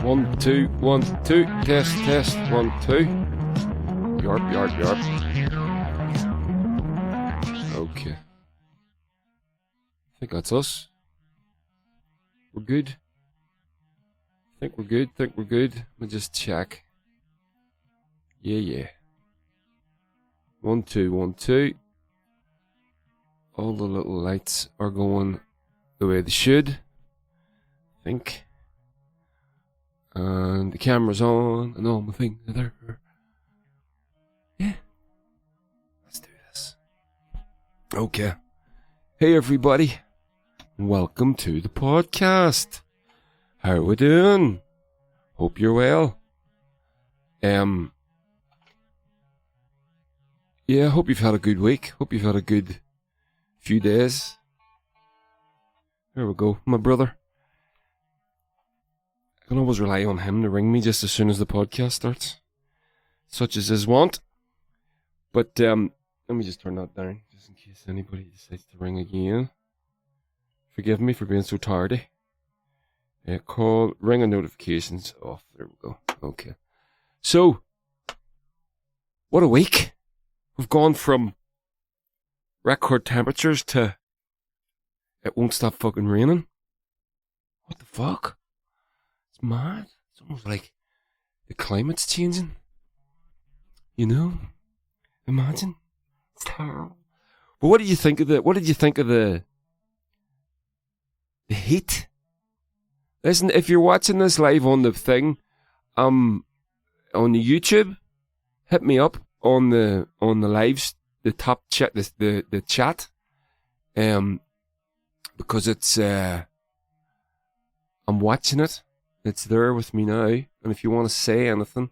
1, 2, 1, 2. Test, 1, 2. Yarp. Okay. I think that's us. We're good. Think we're good. Let me just check. Yeah. 1, 2, 1, 2. All the little lights are going the way they should. I think. And the camera's on and all my things are there. Yeah. Let's do this. Okay. Hey everybody. Welcome to the podcast. How we doing? Hope you're well. Yeah, hope you've had a good week. Hope you've had a good few days. There we go. My brother. I can always rely on him to ring me just as soon as the podcast starts. Such is his want. But, let me just turn that down, just in case anybody decides to ring again. Forgive me for being so tardy. Call, ring and notifications off. There we go. Okay. So, what a week. We've gone from record temperatures to it won't stop fucking raining. What the fuck? It's mad. It's almost like the climate's changing. You know? Imagine. It's terrible. But what did you think of the heat? Listen, if you're watching this live on the thing, on the YouTube, hit me up on the lives, the top chat, the chat, because it's I'm watching it. It's there with me now, and if you want to say anything,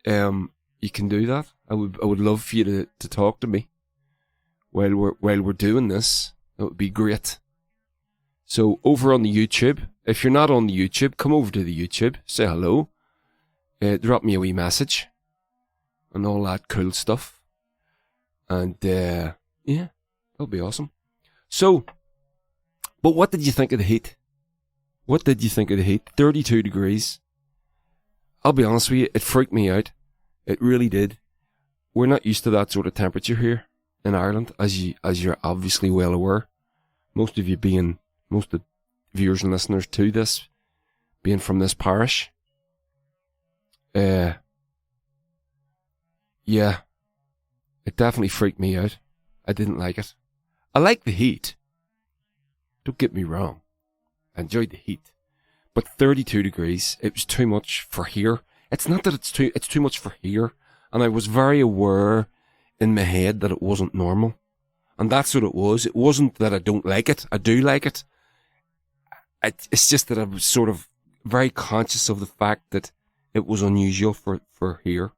you can do that. I would love for you to talk to me while we're doing this. That would be great. So over on the YouTube, if you're not on the YouTube, come over to the YouTube, say hello, drop me a wee message, and all that cool stuff. And yeah, that'll be awesome. So, but what did you think of the heat? 32 degrees. I'll be honest with you, it freaked me out. It really did. We're not used to that sort of temperature here in Ireland, as you're obviously well aware. Most of the viewers and listeners to this being from this parish. Yeah, it definitely freaked me out. I didn't like it. I like the heat. Don't get me wrong. I enjoyed the heat. But 32 degrees, it was too much for here. It's not that it's too much for here. And I was very aware in my head that it wasn't normal. And that's what it was. It wasn't that I don't like it. I do like it. It's just that I was sort of very conscious of the fact that it was unusual for here.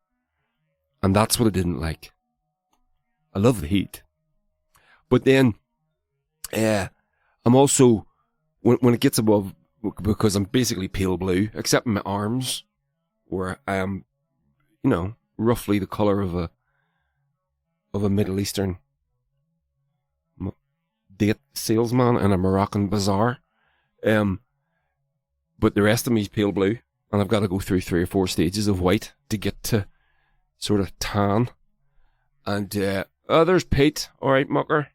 And that's what I didn't like. I love the heat. But then, I'm also, when it gets above, because I'm basically pale blue, except in my arms, where I am, roughly the colour of a Middle Eastern date salesman in a Moroccan bazaar. But the rest of me is pale blue, and I've got to go through 3 or 4 stages of white to get to sort of tan. And, there's Pete. Alright, mucker.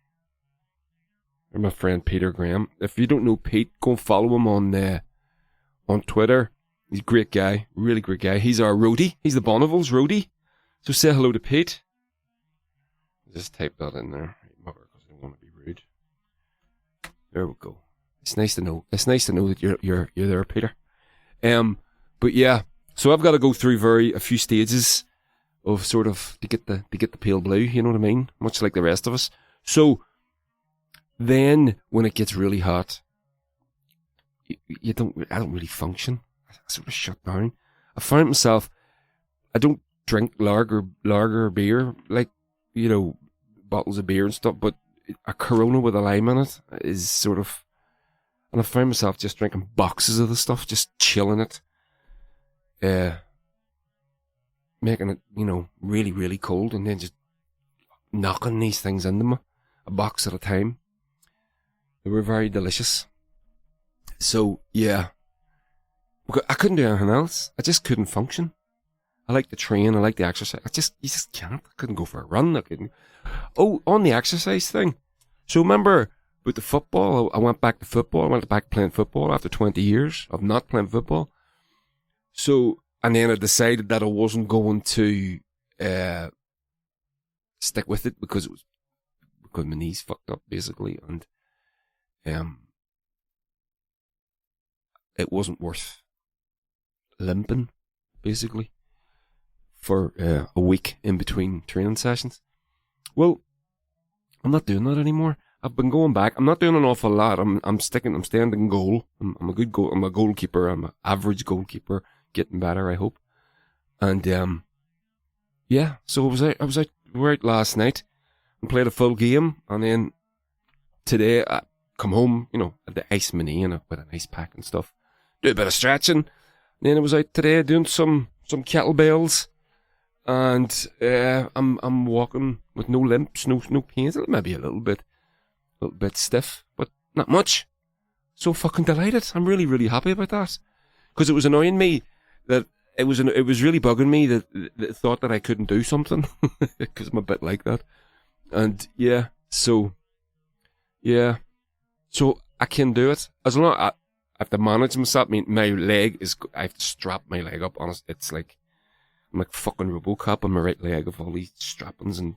Or my friend Peter Graham. If you don't know Pete, go and follow him on Twitter. He's a great guy, really great guy. He's our roadie. He's the Bonneville's roadie. So say hello to Pete. Just type that in there, because I don't want to be rude. There we go. It's nice to know. It's nice to know that you're there, Peter. But yeah, so I've got to go through a few stages of sort of to get the pale blue. You know what I mean? Much like the rest of us. So then, when it gets really hot, I don't really function. I sort of shut down. I find myself, I don't drink lager beer, like, bottles of beer and stuff, but a Corona with a lime in it is sort of, and I find myself just drinking boxes of the stuff, just chilling it, making it, really, really cold, and then just knocking these things into me, a box at a time. They were very delicious. So, yeah. because I couldn't do anything else. I just couldn't function. I like the train. I like the exercise. You just can't. I couldn't go for a run. I couldn't. Oh, on the exercise thing. So remember with the football, I went back to football. I went back playing football after 20 years of not playing football. So, and then I decided that I wasn't going to stick with it because my knees fucked up basically, and it wasn't worth limping basically for a week in between training sessions. Well, I'm not doing that anymore. I've been going back. I'm not doing an awful lot. I'm staying in goal. I'm a good goal. I'm a goalkeeper. I'm an average goalkeeper, getting better, I hope. And yeah. So I was out last night and played a full game, and then today I come home, at the ice mini and with an ice pack and stuff. Do a bit of stretching. And then I was out today doing some kettlebells, and I'm walking with no limps, no pains. Maybe a little bit stiff, but not much. So fucking delighted. I'm really, really happy about that, because it was annoying me that it was really bugging me that the thought that I couldn't do something, because I'm a bit like that. And so I can do it as long as I have to manage myself. I mean, I have to strap my leg up on it. It's like I'm like fucking RoboCop on my right leg of all these strappings and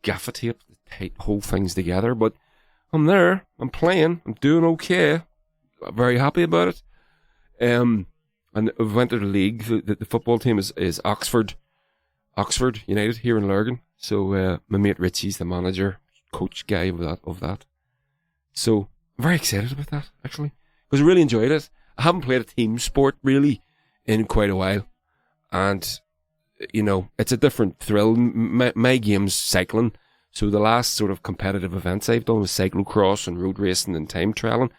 gaffer tape to tight whole things together. But I'm there. I'm playing. I'm doing okay. I'm very happy about it. And we went to the league. The football team is Oxford United here in Lurgan. So my mate Richie's the manager, coach guy of that. So I'm very excited about that, actually, because I really enjoyed it. I haven't played a team sport really in quite a while, and it's a different thrill. My game's cycling, so the last sort of competitive events I've done was cyclocross and road racing and time trialing,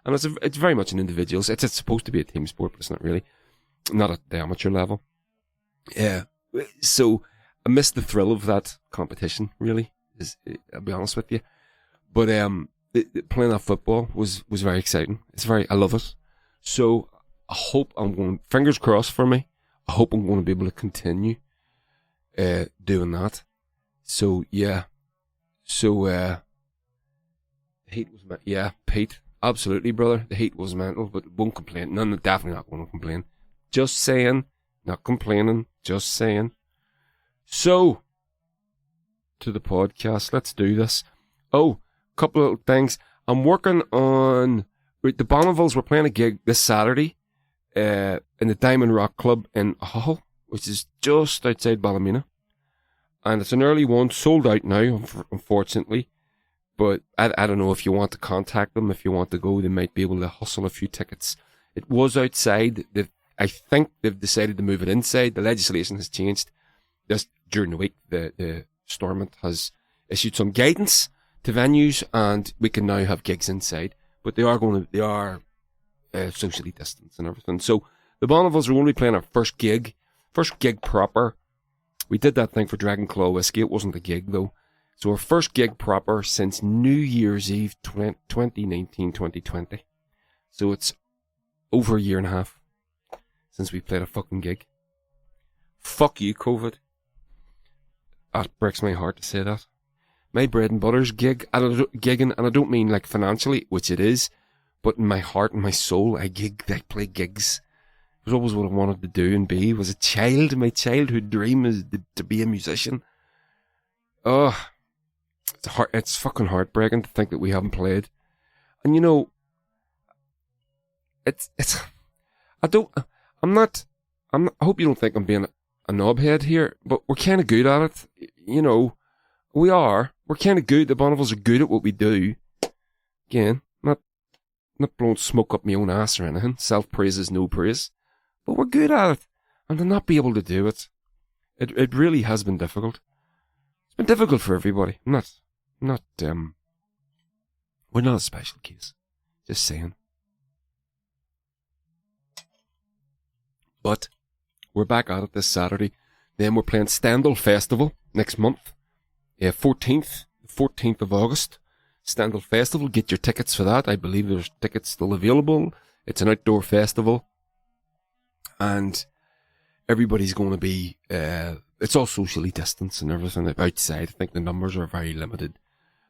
and it's very much an individuals. It's supposed to be a team sport, but it's not really, not at the amateur level. Yeah, so I missed the thrill of that competition. Really, I'll be honest with you, but playing that football was very exciting. I love it. So I hope fingers crossed for me. I hope I'm going to be able to continue doing that. So yeah. So the heat was Pete, absolutely, brother. The heat was mental, but won't complain. Definitely not going to complain. Just saying, not complaining. Just saying. So to the podcast. Let's do this. Oh, couple of things. I'm working on the Bonnevilles. We're playing a gig this Saturday in the Diamond Rock Club in Hull, which is just outside Ballymena. And it's an early one, sold out now, unfortunately. But I don't know if you want to contact them, if you want to go, they might be able to hustle a few tickets. It was outside. I think they've decided to move it inside. The legislation has changed. Just during the week, the Stormont has issued some guidance to venues, and we can now have gigs inside. But they are socially distanced and everything. So the Bonnevilles are only playing our first gig proper. We did that thing for Dragon Claw Whiskey. It wasn't a gig though. So our first gig proper since New Year's Eve 2019-2020. So it's over a year and a half since we played a fucking gig. Fuck you, COVID. That breaks my heart to say that. My bread and butter's gigging, and I don't mean like financially, which it is, but in my heart and my soul, I play gigs. It was always what I wanted to do and be. Was a child. My childhood dream is to be a musician. Oh, it's fucking heartbreaking to think that we haven't played. And I hope you don't think I'm being a knobhead here, but we're kind of good at it. We are. We're kind of good. The Bonnevilles are good at what we do. Again, not blowing smoke up my own ass or anything. Self-praise is no praise. But we're good at it. And to not be able to do it, it really has been difficult. It's been difficult for everybody. We're not a special case. Just saying. But we're back at it this Saturday. Then we're playing Stendhal Festival next month. 14th of August. Stendhal Festival. Get your tickets for that. I believe there's tickets still available. It's an outdoor festival. and everybody's going to be, it's all socially distanced and everything outside. I think the numbers are very limited.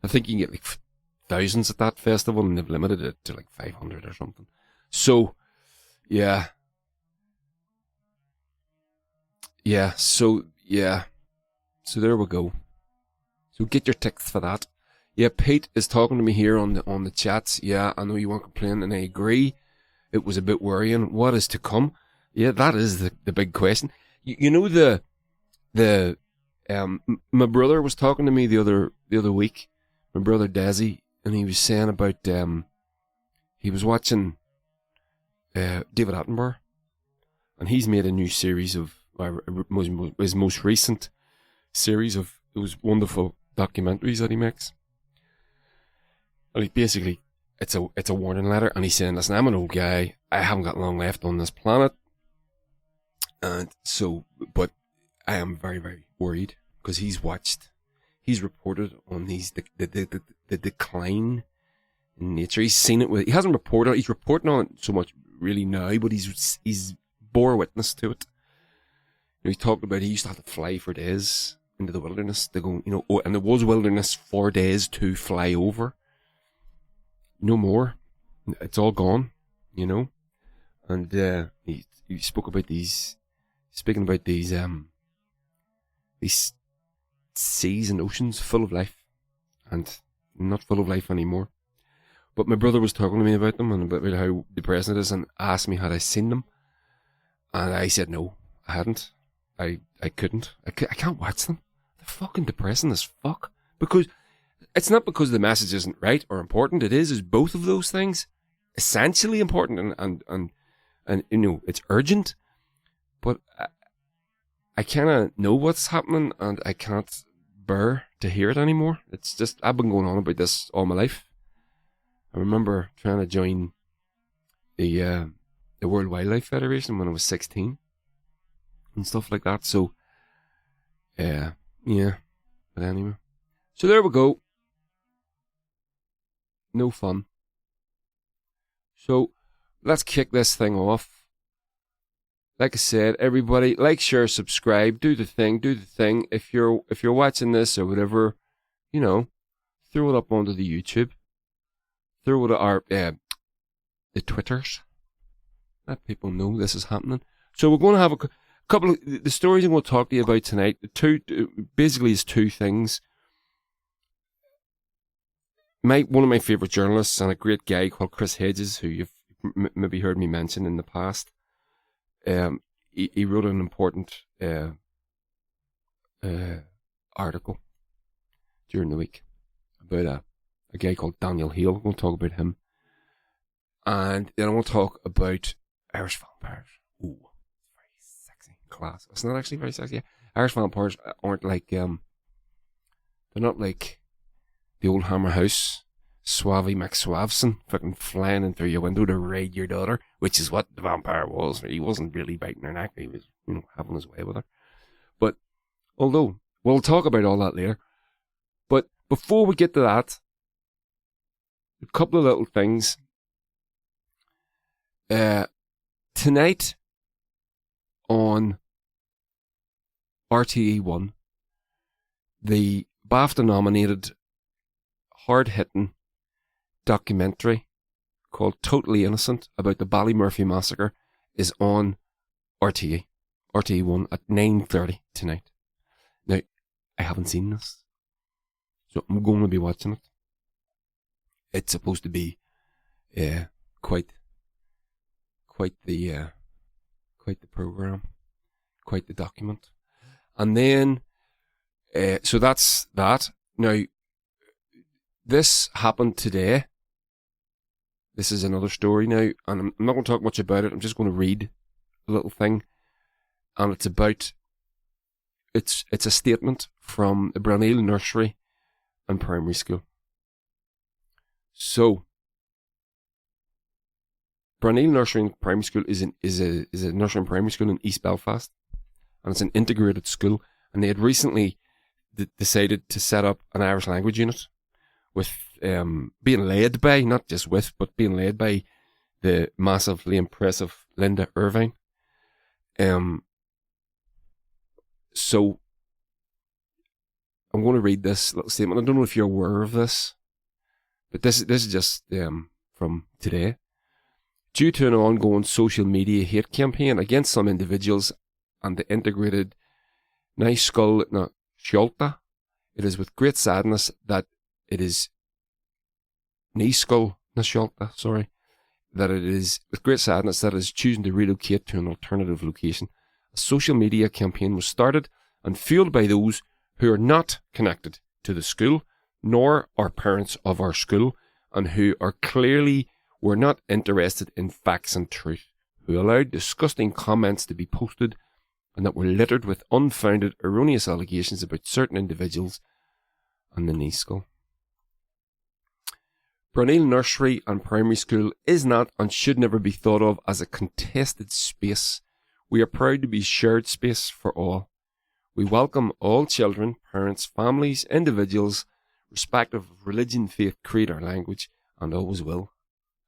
I think you can get like thousands at that festival, and they've limited it to like 500 or something. So, yeah. So there we go. So get your tickets for that. Yeah, Pete is talking to me here on the chats. Yeah, I know you weren't complaining, and I agree. It was a bit worrying. What is to come? Yeah, that is the big question. You know my brother was talking to me the other week. My brother Desi, and he was saying about he was watching David Attenborough, and he's made a new series of his most recent series of those wonderful documentaries that he makes. And he basically, it's a warning letter, and he's saying, listen, I'm an old guy, I haven't got long left on this planet, and so, but I am very, very worried, because he's reported on the decline in nature. He's seen it he hasn't reported, he's reporting on it so much really now, but he's bore witness to it. You know, he talked about he used to have to fly for days into the wilderness to go, and there was wilderness for days to fly over. No more. It's all gone, And he spoke about speaking about these seas and oceans full of life, and not full of life anymore. But my brother was talking to me about them and about how depressing it is, and asked me had I seen them, and I said no, I hadn't. I couldn't. I can't watch them. They're fucking depressing as fuck. Because it's not because the message isn't right or important. It is both of those things essentially important and it's urgent. But I kind of know what's happening, and I can't bear to hear it anymore. It's just, I've been going on about this all my life. I remember trying to join the World Wildlife Federation when I was 16 and stuff like that. So, yeah. But anyway, so there we go. No fun. So let's kick this thing off. Like I said, everybody, like, share, subscribe, do the thing. If you're watching this or whatever, throw it up onto the YouTube. Throw it at the Twitters. Let people know this is happening. So we're going to have a couple of the stories I'm going to talk to you about tonight. Basically is two things. One of my favourite journalists and a great guy called Chris Hedges, who you've maybe heard me mention in the past. He wrote an important article during the week about a guy called Daniel Hale. We'll talk about him. And then I want to talk about Irish vampires. Ooh, very sexy. Class. It's not actually very sexy. Irish vampires aren't like, they're not like the old Hammer House, Suavey McSwavson, fucking flying in through your window to raid your daughter, which is what the vampire was. He wasn't really biting her neck, he was, having his way with her. But, although, we'll talk about all that later. But before we get to that, a couple of little things. Tonight on RTE1, the BAFTA-nominated, hard-hitting documentary called Totally Innocent about the Ballymurphy massacre is on RTE1 at 9:30 tonight. Now, I haven't seen this, so I'm going to be watching it. It's supposed to be quite the program, quite the document. And then, so that's that. Now, this happened today. This is another story now, and I'm not going to talk much about it. I'm just going to read a little thing, and it's about, it's a statement from the Brownhill Nursery and Primary School. So, Brownhill Nursery and Primary School is a nursery and primary school in East Belfast, and it's an integrated school. And they had recently decided to set up an Irish language unit, with being led by, but being led by the massively impressive Linda Irvine. So I'm going to read this little statement. I don't know if you're aware of this, but this is just from today. Due to an ongoing social media hate campaign against some individuals and the integrated Naiskull na Sholta, it is with great sadness that it is Naiskull na Sholta, sorry, that it is with great sadness that it is choosing to relocate to an alternative location. A social media campaign was started and fueled by those who are not connected to the school, nor are parents of our school, and who are clearly were not interested in facts and truth, who allowed disgusting comments to be posted and that were littered with unfounded, erroneous allegations about certain individuals and the Naiskull. Brunel Nursery and Primary School is not and should never be thought of as a contested space. We are proud to be shared space for all. We welcome all children, parents, families, individuals, respective of religion, faith, creed or language, and always will.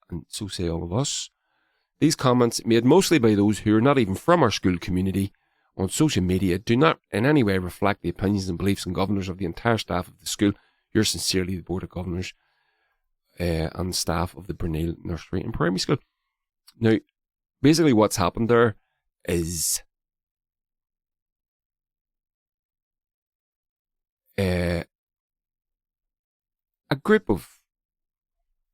And so say all of us. These comments, made mostly by those who are not even from our school community, on social media do not in any way reflect the opinions and beliefs and governors of the entire staff of the school. Yours sincerely, the Board of Governors and staff of the Brunel Nursery and Primary School. Now, basically what's happened there is a group of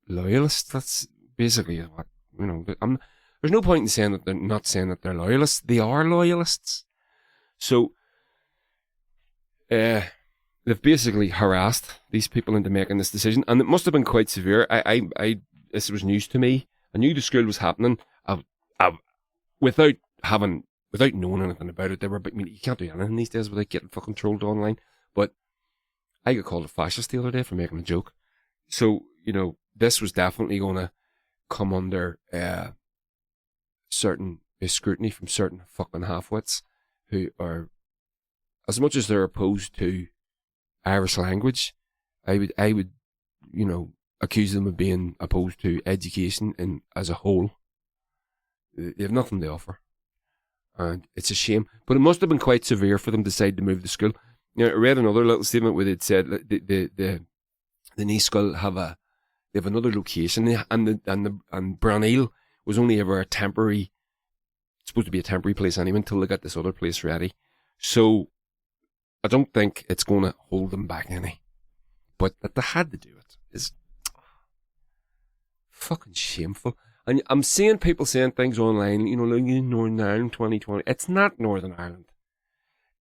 loyalists. That's basically what, there's no point in saying that they're not saying that they're loyalists. They are loyalists. So, they've basically harassed these people into making this decision, and it must have been quite severe. This was news to me. I knew the school was happening. Without knowing anything about it. You can't do anything these days without getting fucking trolled online. But I got called a fascist the other day for making a joke. So, this was definitely going to come under certain scrutiny from certain fucking halfwits who are, as much as they're opposed to Irish language, I would accuse them of being opposed to education as a whole. They have nothing to offer, and it's a shame. But it must have been quite severe for them to decide to move the school. I read another little statement where it said the Naiskull have another location, and Brunel was only ever it's supposed to be a temporary place anyway until they got this other place ready. So I don't think it's going to hold them back any. But that they had to do it is fucking shameful. And I'm seeing people saying things online, like Northern Ireland 2020. It's not Northern Ireland.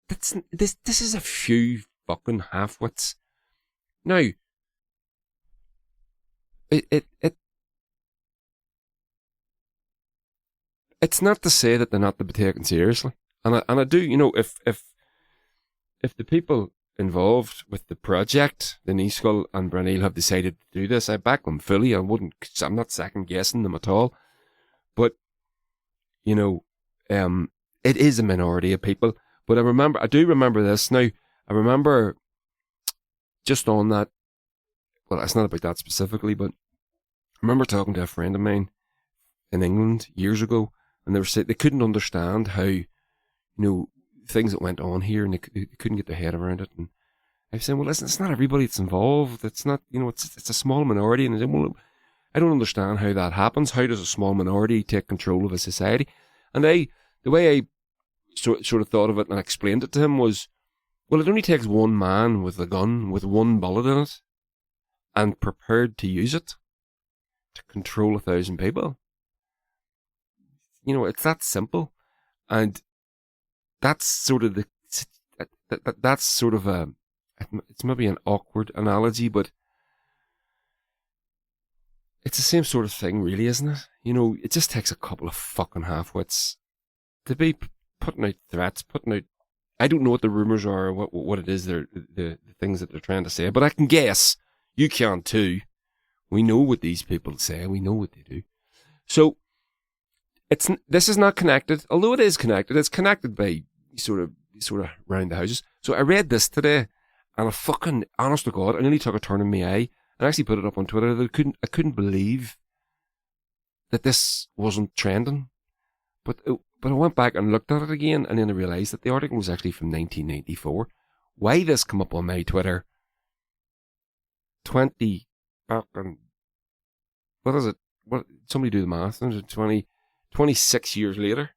This is a few fucking halfwits. Now, it's not to say that they're not to be taken seriously. And I do, if the people involved with the project, the Naiskull and Brunel, have decided to do this, I back them fully. I'm not second guessing them at all. But, it is a minority of people. But I do remember this. Now, I remember just on that, well, it's not about that specifically, but I remember talking to a friend of mine in England years ago, and they were saying they couldn't understand how, things that went on here, and they couldn't get their head around it. And I was saying, well, listen, it's not everybody that's involved. It's not, it's a small minority. And I said, well, I don't understand how that happens. How does a small minority take control of a society? And the way I sort of thought of it and explained it to him was, well, it only takes one man with a gun with one bullet in it and prepared to use it to control 1,000 people. It's that simple. And that's sort of it's maybe an awkward analogy, but it's the same sort of thing, really, isn't it? It just takes a couple of fucking halfwits to be putting out threats, I don't know what the rumours are, or what it is, the things that they're trying to say, but I can guess. You can too. We know what these people say. We know what they do. So, this is not connected, although it is connected. It's connected by sort of round the houses. So I read this today, and I fucking, honest to God, I nearly took a turn in my eye. I actually put it up on Twitter. I couldn't believe that this wasn't trending. But I went back and looked at it again, and then I realised that the article was actually from 1994. Why this come up on my Twitter 20 fucking, what is it? What, somebody do the math. 26 years later.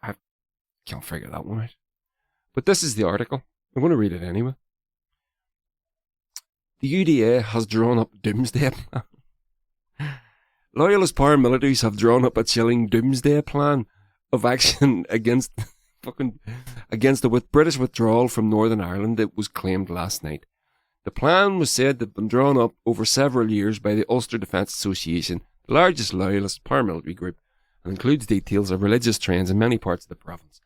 I can't figure that one out. But this is the article. I'm going to read it anyway. The UDA has drawn up doomsday plan. Loyalist paramilitaries have drawn up a chilling doomsday plan of action against the British withdrawal from Northern Ireland that was claimed last night. The plan was said to have been drawn up over several years by the Ulster Defence Association, the largest loyalist paramilitary group, and includes details of religious trends in many parts of the province.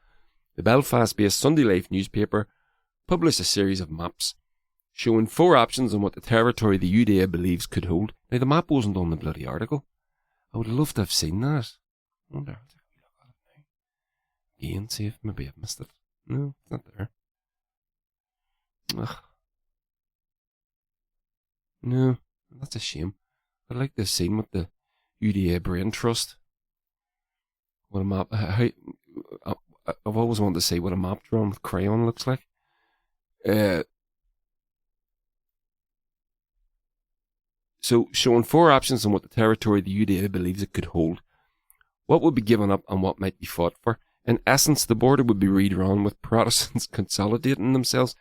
The Belfast-based Sunday Life newspaper published a series of maps showing 4 options on what the territory the UDA believes could hold. Now, the map wasn't on the bloody article. I would have loved to have seen that. I wonder, I'll take a look at it now. Again, see if maybe I've missed it. No, it's not there. Ugh. No, that's a shame. I'd like to have seen what the UDA Brain Trust. What a map. I've always wanted to see what a map drawn with crayon looks like. So, showing 4 options on what the territory the UDA believes it could hold, what would be given up and what might be fought for. In essence, the border would be redrawn with Protestants consolidating themselves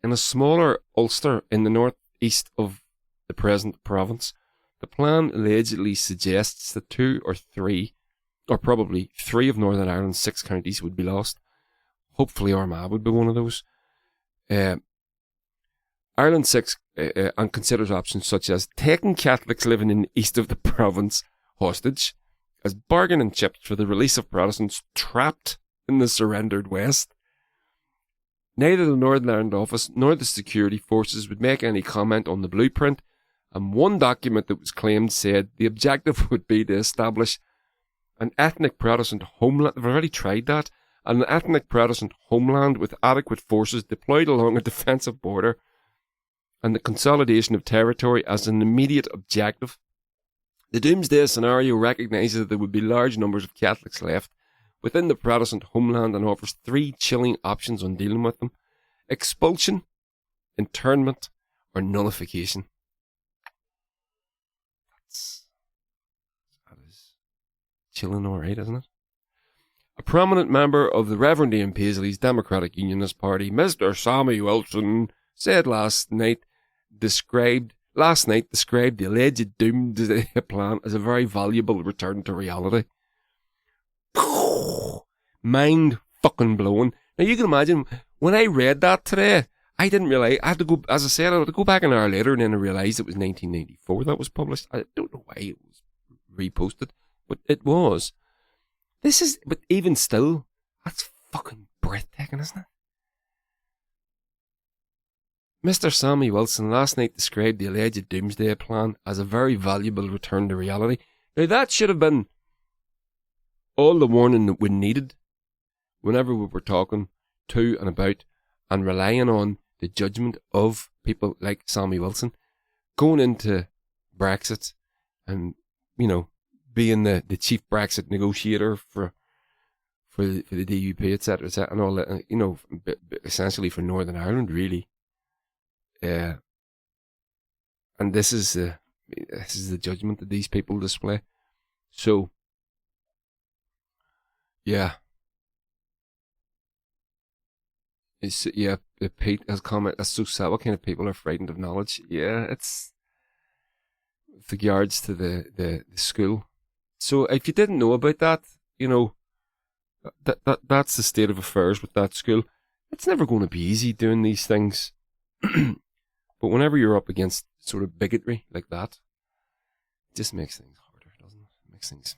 in a smaller Ulster in the northeast of the present province. The plan allegedly suggests that 2 or 3, or probably 3 of Northern Ireland's 6 counties would be lost. Hopefully Armagh would be one of those. Ireland 6 and considers options such as taking Catholics living in the east of the province hostage as bargaining chips for the release of Protestants trapped in the surrendered west. Neither the Northern Ireland Office nor the security forces would make any comment on the blueprint, and one document that was claimed said the objective would be to establish an ethnic Protestant homeland. They've already tried that. An ethnic Protestant homeland with adequate forces deployed along a defensive border, and the consolidation of territory as an immediate objective. The doomsday scenario recognises that there would be large numbers of Catholics left within the Protestant homeland and offers 3 chilling options on dealing with them: expulsion, internment, or nullification. That is chilling alright, isn't it? A prominent member of the Reverend Ian Paisley's Democratic Unionist Party, Mr. Sammy Wilson, said last night described the alleged doomsday plan as a very valuable return to reality. Mind fucking blowing. Now you can imagine, when I read that today, I didn't realise, I had to go, as I said, I had to go back an hour later and then I realised it was 1994 that was published. I don't know why it was reposted, but it was. But even still, that's fucking breathtaking, isn't it? Mr. Sammy Wilson last night described the alleged doomsday plan as a very valuable return to reality. Now that should have been all the warning that we needed whenever we were talking to and about and relying on the judgment of people like Sammy Wilson going into Brexit and, you know, being the chief Brexit negotiator for the DUP, etc., and all that, you know, essentially for Northern Ireland, really. And this is the judgment that these people display. So, yeah. Pete has comment. That's so sad. What kind of people are frightened of knowledge? Yeah, it's with regards to the school. So if you didn't know about that, you know, that's the state of affairs with that school. It's never going to be easy doing these things. But whenever you're up against sort of bigotry like that, it just makes things harder, doesn't it? It makes things.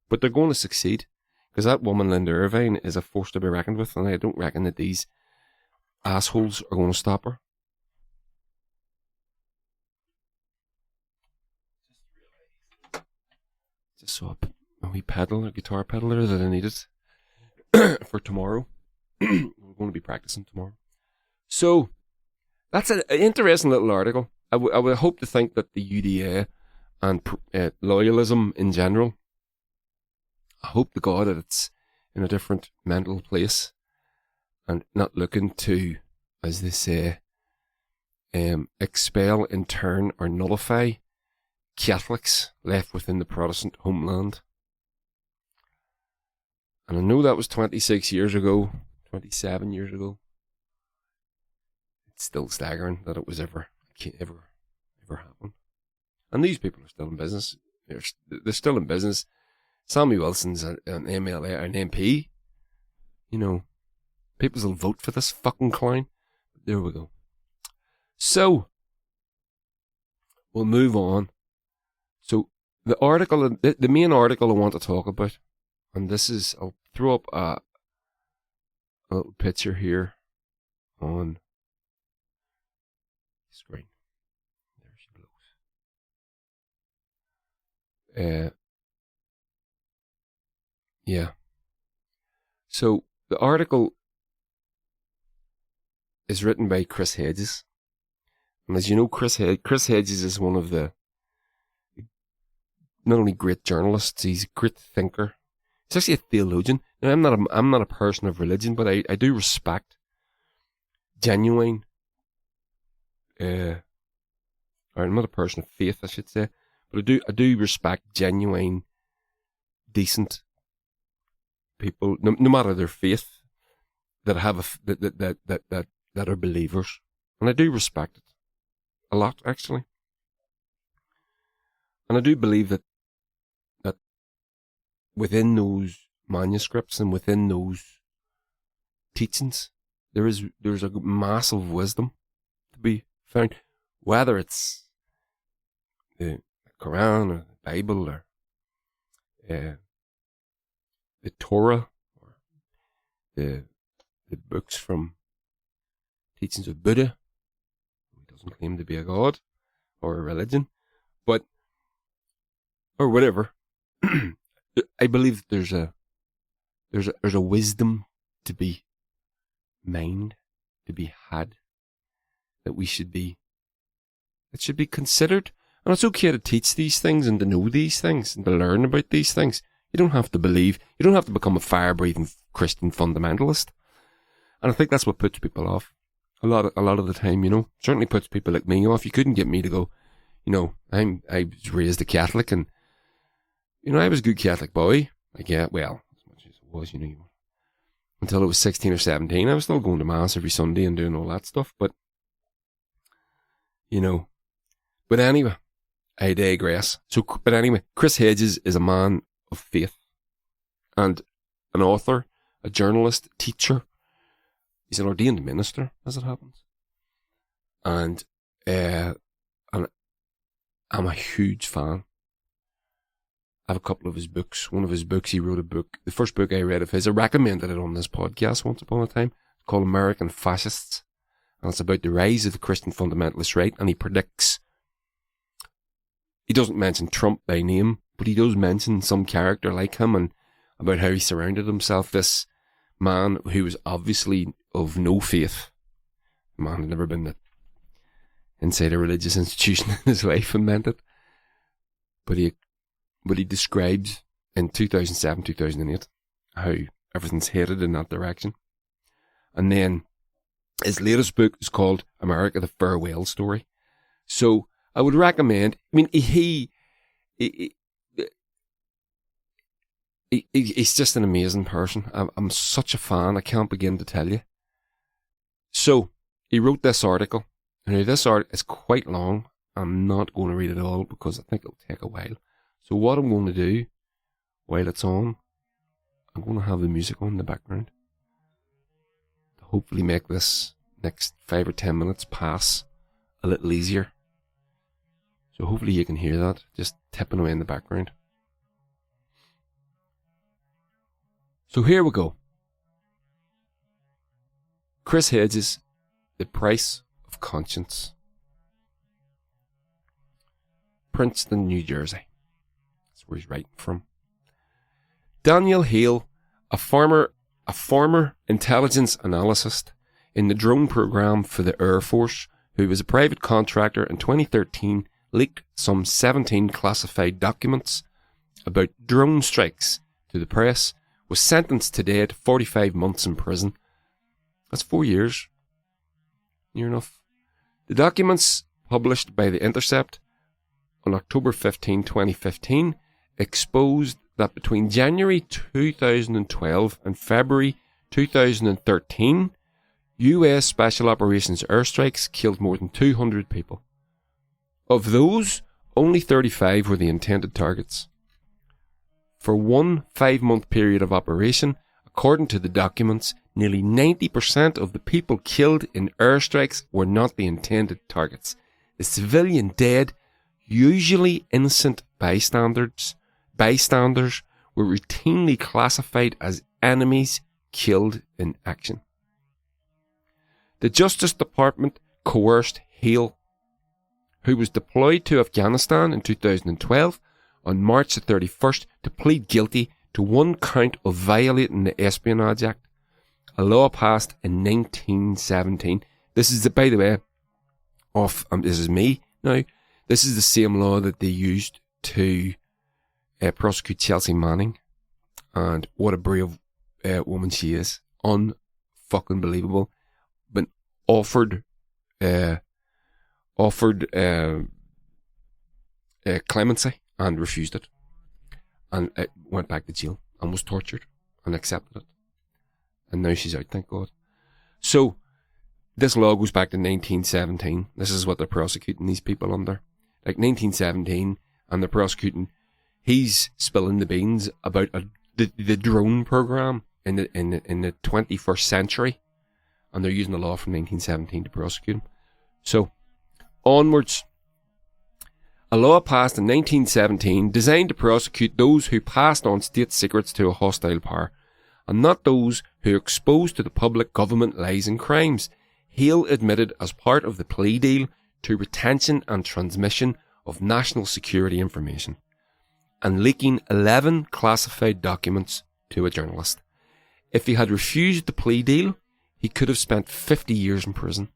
But they're going to succeed, because that woman, Linda Irvine, is a force to be reckoned with, and I don't reckon that these assholes are going to stop her. Just saw a wee pedal, a guitar pedal there that I needed for tomorrow. We're going to be practicing tomorrow. So, that's an interesting little article. I would hope to think that the UDA and loyalism in general I hope to God that it's in a different mental place and not looking to, as they say, expel, intern, or nullify Catholics left within the Protestant homeland. And I know that was 26 years ago, 27 years ago. It's still staggering that it was ever happened. And these people are still in business. They're still in business. Sammy Wilson's an MLA, an MP. You know, people will vote for this fucking clown. There we go. So, we'll move on. So, the article, the main article I want to talk about, and this is, I'll throw up a little picture here on the screen. There she blows. Yeah. So, the article is written by Chris Hedges. And as you know, Chris Hedges is one of the not only great journalists, he's a great thinker. He's actually a theologian. Now, I'm not a person of religion, but I do respect genuine, or I'm not a person of faith, I should say, but I do respect genuine, decent people, no matter their faith, that have that are believers, and I do respect it a lot, actually. And I do believe that within those manuscripts and within those teachings, there's a massive wisdom to be found, whether it's the Quran or the Bible or the Torah or the books from teachings of Buddha, who doesn't claim to be a god or a religion, but or whatever. I believe there's a wisdom to be mined, to be had, that should be considered. And it's okay to teach these things and to know these things and to learn about these things. You don't have to believe. You don't have to become a fire-breathing Christian fundamentalist. And I think that's what puts people off a lot of the time. You know, certainly puts people like me off. You couldn't get me to go. You know, I was raised a Catholic, and you know, I was a good Catholic boy. Like, yeah, well, as much as it was, you know, until I was 16 or 17, I was still going to mass every Sunday and doing all that stuff. But you know, but anyway, I digress. So, but anyway, Chris Hedges is a man of faith and an author, a journalist, teacher. He's an ordained minister, as it happens. And I'm a huge fan. I have a couple of his books. One of his books, he wrote a book. The first book I read of his, I recommended it on this podcast once upon a time. It's called American Fascists. And it's about the rise of the Christian fundamentalist right. And he predicts, he doesn't mention Trump by name, but he does mention some character like him and about how he surrounded himself. This man who was obviously of no faith. The man had never been inside a religious institution in his life and meant it. But he describes in 2007, 2008 how everything's headed in that direction. And then his latest book is called America, the Farewell Story. So I would recommend, I mean, he's just an amazing person. I'm such a fan, I can't begin to tell you. So he wrote this article. Now this article is quite long. I'm not going to read it all because I think it'll take a while. So what I'm going to do, while it's on, I'm going to have the music on in the background to hopefully make this next 5 or 10 minutes pass a little easier. So hopefully you can hear that, just tipping away in the background. So here we go. Chris Hedges, The Price of Conscience. Princeton, New Jersey. Where he's writing from. Daniel Hale, a former intelligence analyst in the drone program for the Air Force, who was a private contractor in 2013, leaked some 17 classified documents about drone strikes to the press, was sentenced today to 45 months in prison. That's 4 years. Near enough. The documents published by The Intercept on October 15, 2015, exposed that between January 2012 and February 2013, US Special Operations airstrikes killed more than 200 people. Of those, only 35 were the intended targets. For one 5-month period of operation, according to the documents, nearly 90% of the people killed in airstrikes were not the intended targets. The civilian dead, usually innocent bystanders, were routinely classified as enemies killed in action. The Justice Department coerced Hale, who was deployed to Afghanistan in 2012, on March the 31st to plead guilty to one count of violating the Espionage Act, a law passed in 1917. This is, by the way, this is me now. This is the same law that they used to prosecute Chelsea Manning, and what a brave woman she is. Unfucking believable. Been offered clemency and refused it, and went back to jail and was tortured and accepted it, and now she's out, thank God. So this law goes back to 1917. This is what they're prosecuting these people under, like 1917, and they're prosecuting. He's spilling the beans about the drone program in the 21st century, and they're using the law from 1917 to prosecute him. So onwards. A law passed in 1917 designed to prosecute those who passed on state secrets to a hostile power, and not those who exposed to the public government lies and crimes. Hale admitted as part of the plea deal to retention and transmission of national security information, and leaking 11 classified documents to a journalist. If he had refused the plea deal, he could have spent 50 years in prison.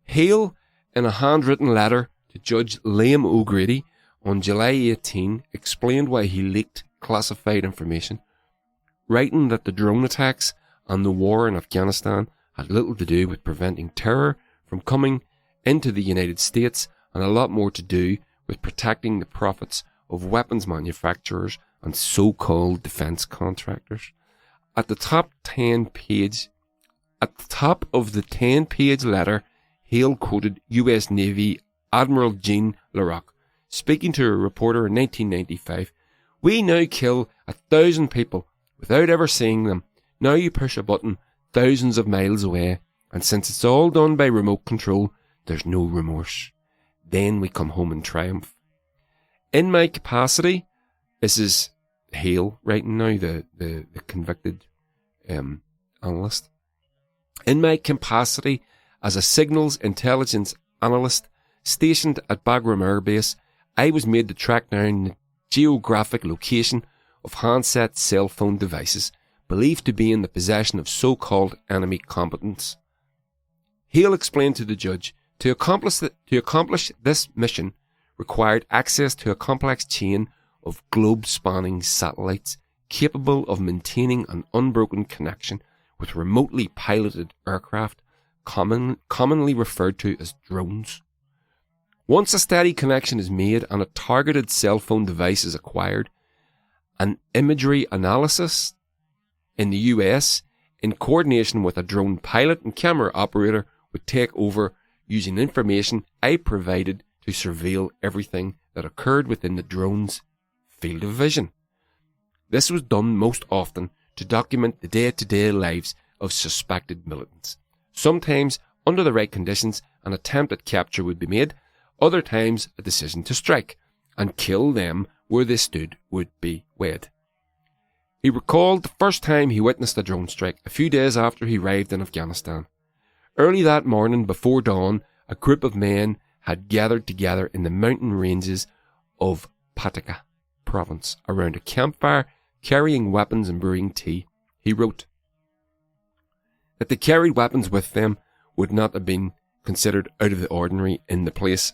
Hale, in a handwritten letter to Judge Liam O'Grady on July 18, explained why he leaked classified information, writing that the drone attacks and the war in Afghanistan had little to do with preventing terror from coming into the United States and a lot more to do with protecting the profits of weapons manufacturers and so-called defence contractors. At the top of the 10-page letter, Hale quoted US Navy Admiral Jean LaRocque, speaking to a reporter in 1995, "We now kill 1,000 people without ever seeing them. Now you push a button thousands of miles away, and since it's all done by remote control, there's no remorse. Then we come home in triumph. In my capacity," this is Hale writing now, the convicted analyst, "in my capacity as a signals intelligence analyst stationed at Bagram Air Base, I was made to track down the geographic location of handset cell phone devices believed to be in the possession of so-called enemy combatants." Hale explained to the judge, to accomplish this mission required access to a complex chain of globe-spanning satellites capable of maintaining an unbroken connection with remotely piloted aircraft, commonly referred to as drones. Once a steady connection is made and a targeted cell phone device is acquired, an imagery analysis in the US, in coordination with a drone pilot and camera operator, would take over using information I provided to surveil everything that occurred within the drone's field of vision. This was done most often to document the day-to-day lives of suspected militants. Sometimes, under the right conditions, an attempt at capture would be made. Other times, a decision to strike and kill them where they stood would be weighed. He recalled the first time he witnessed a drone strike a few days after he arrived in Afghanistan. Early that morning, before dawn, a group of men had gathered together in the mountain ranges of Pataka province around a campfire, carrying weapons and brewing tea. He wrote that they carried weapons with them would not have been considered out of the ordinary in the place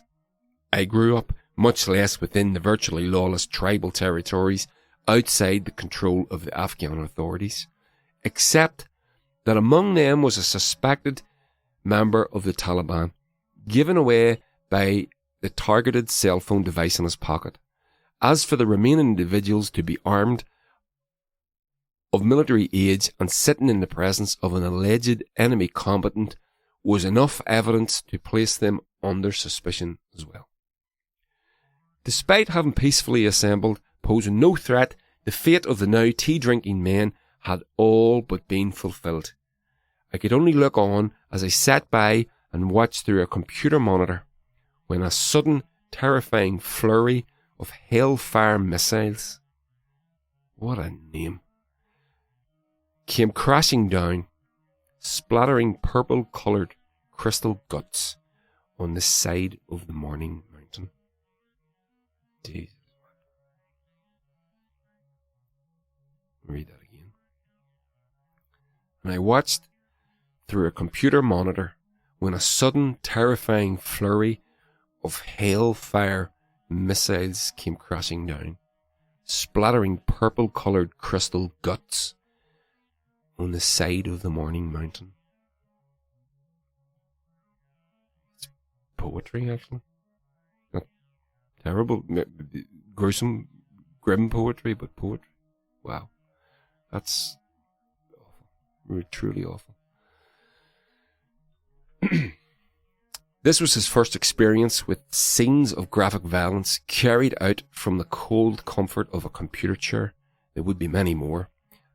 I grew up, much less within the virtually lawless tribal territories outside the control of the Afghan authorities, except that among them was a suspected member of the Taliban, given away by the targeted cell phone device in his pocket. As for the remaining individuals to be armed of military age and sitting in the presence of an alleged enemy combatant was enough evidence to place them under suspicion as well. Despite having peacefully assembled, posing no threat, the fate of the now tea-drinking men had all but been fulfilled. I could only look on as I sat by and watched through a computer monitor when a sudden, terrifying flurry of hellfire missiles, what a name, came crashing down, splattering purple-coloured crystal guts on the side of the Morning Mountain. Jesus. Read that again. And I watched through a computer monitor when a sudden, terrifying flurry of hellfire missiles came crashing down, splattering purple-coloured crystal guts on the side of the Morning Mountain. It's poetry, actually. Not terrible, gruesome, grim poetry, but poetry. Wow. That's awful. Really, truly awful. This was his first experience with scenes of graphic violence carried out from the cold comfort of a computer chair. There would be many more.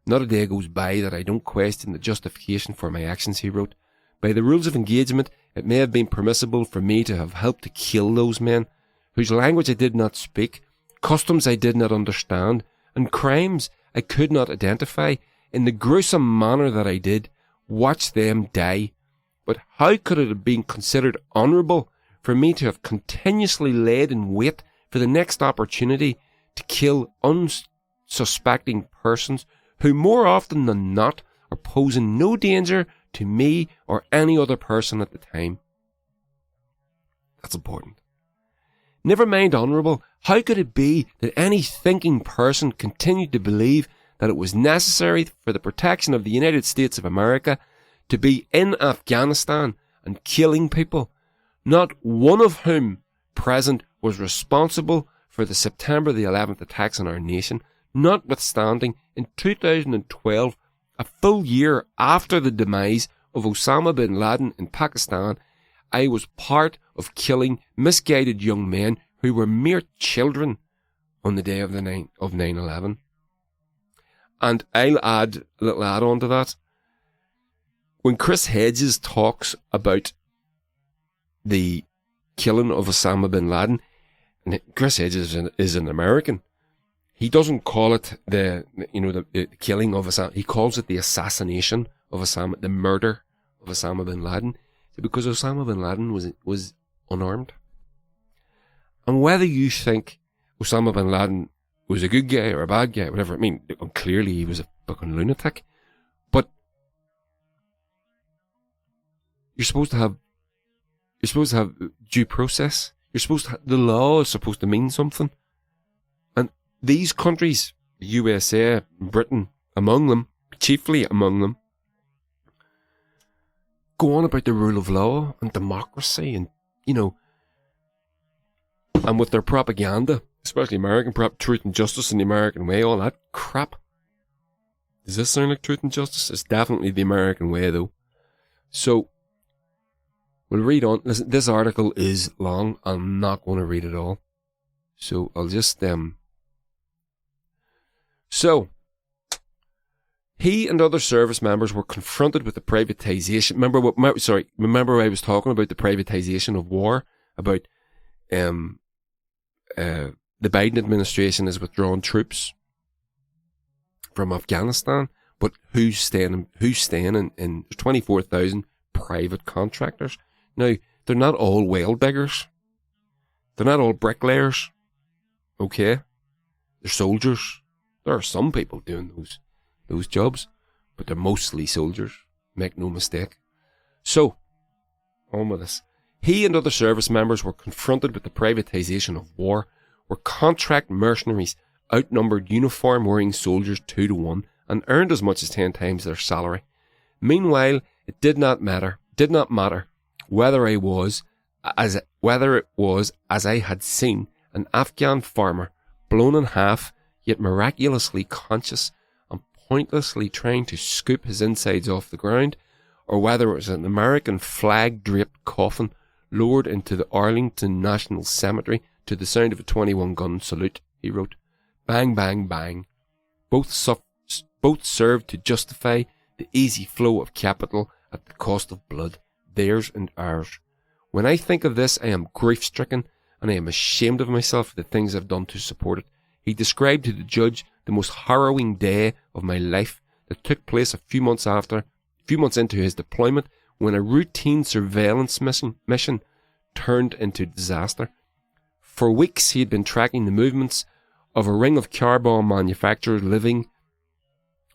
Not a day goes by that I don't question the justification for my actions, he wrote. By the rules of engagement, it may have been permissible for me to have helped to kill those men, whose language I did not speak, customs I did not understand, and crimes I could not identify, in the gruesome manner that I did, watch them die. But how could it have been considered honourable for me to have continuously laid in wait for the next opportunity to kill unsuspecting persons who more often than not are posing no danger to me or any other person at the time? That's important. Never mind honourable, how could it be that any thinking person continued to believe that it was necessary for the protection of the United States of America to be in Afghanistan and killing people, not one of whom present was responsible for the September the 11th attacks on our nation, notwithstanding in 2012, a full year after the demise of Osama bin Laden in Pakistan, I was part of killing misguided young men who were mere children on the day of 9/11. And I'll add a little add-on to that. When Chris Hedges talks about the killing of Osama bin Laden, and Chris Hedges is an American, he doesn't call it the killing of Osama. He calls it the assassination of Osama, the murder of Osama bin Laden, because Osama bin Laden was unarmed. And whether you think Osama bin Laden was a good guy or a bad guy, whatever, I mean, clearly he was a fucking lunatic, but you're supposed to have due process. The law is supposed to mean something. And these countries, the USA, Britain, among them, chiefly among them, go on about the rule of law and democracy and, and with their propaganda, especially American truth and justice and the American way, all that crap. Does this sound like truth and justice? It's definitely the American way, though. So, we'll read on. Listen, this article is long. I'm not going to read it all. So, I'll just, So, he and other service members were confronted with the privatization. Remember I was talking about the privatization of war, about, the Biden administration has withdrawn troops from Afghanistan, but who's staying in 24,000 private contractors. Now, they're not all well diggers. They're not all bricklayers. Okay? They're soldiers. There are some people doing those jobs, but they're mostly soldiers. Make no mistake. So, on with this. He and other service members were confronted with the privatisation of war, where contract mercenaries outnumbered uniform-wearing soldiers 2 to 1 and earned as much as 10 times their salary. Meanwhile, it did not matter whether it was, as I had seen, an Afghan farmer blown in half, yet miraculously conscious and pointlessly trying to scoop his insides off the ground, or whether it was an American flag-draped coffin lowered into the Arlington National Cemetery to the sound of a 21-gun salute, he wrote. Bang, bang, bang. Both served to justify the easy flow of capital at the cost of blood, theirs and ours. When I think of this, I am grief-stricken, and I am ashamed of myself for the things I've done to support it. He described to the judge the most harrowing day of my life that took place a few months into his deployment, when a routine surveillance mission turned into disaster. For weeks he had been tracking the movements of a ring of car bomb manufacturers living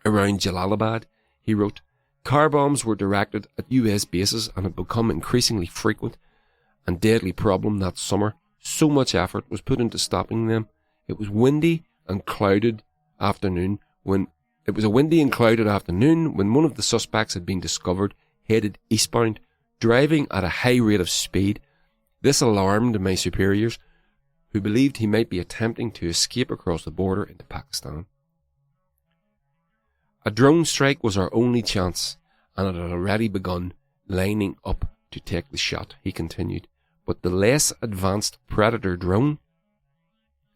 around Jalalabad. He wrote, car bombs were directed at US bases and had become increasingly frequent and deadly problem that summer. So much effort was put into stopping them. It was a windy and clouded afternoon when one of the suspects had been discovered headed eastbound, driving at a high rate of speed. This alarmed my superiors, who believed he might be attempting to escape across the border into Pakistan. A drone strike was our only chance, and it had already begun, lining up to take the shot, he continued. But the less advanced Predator drone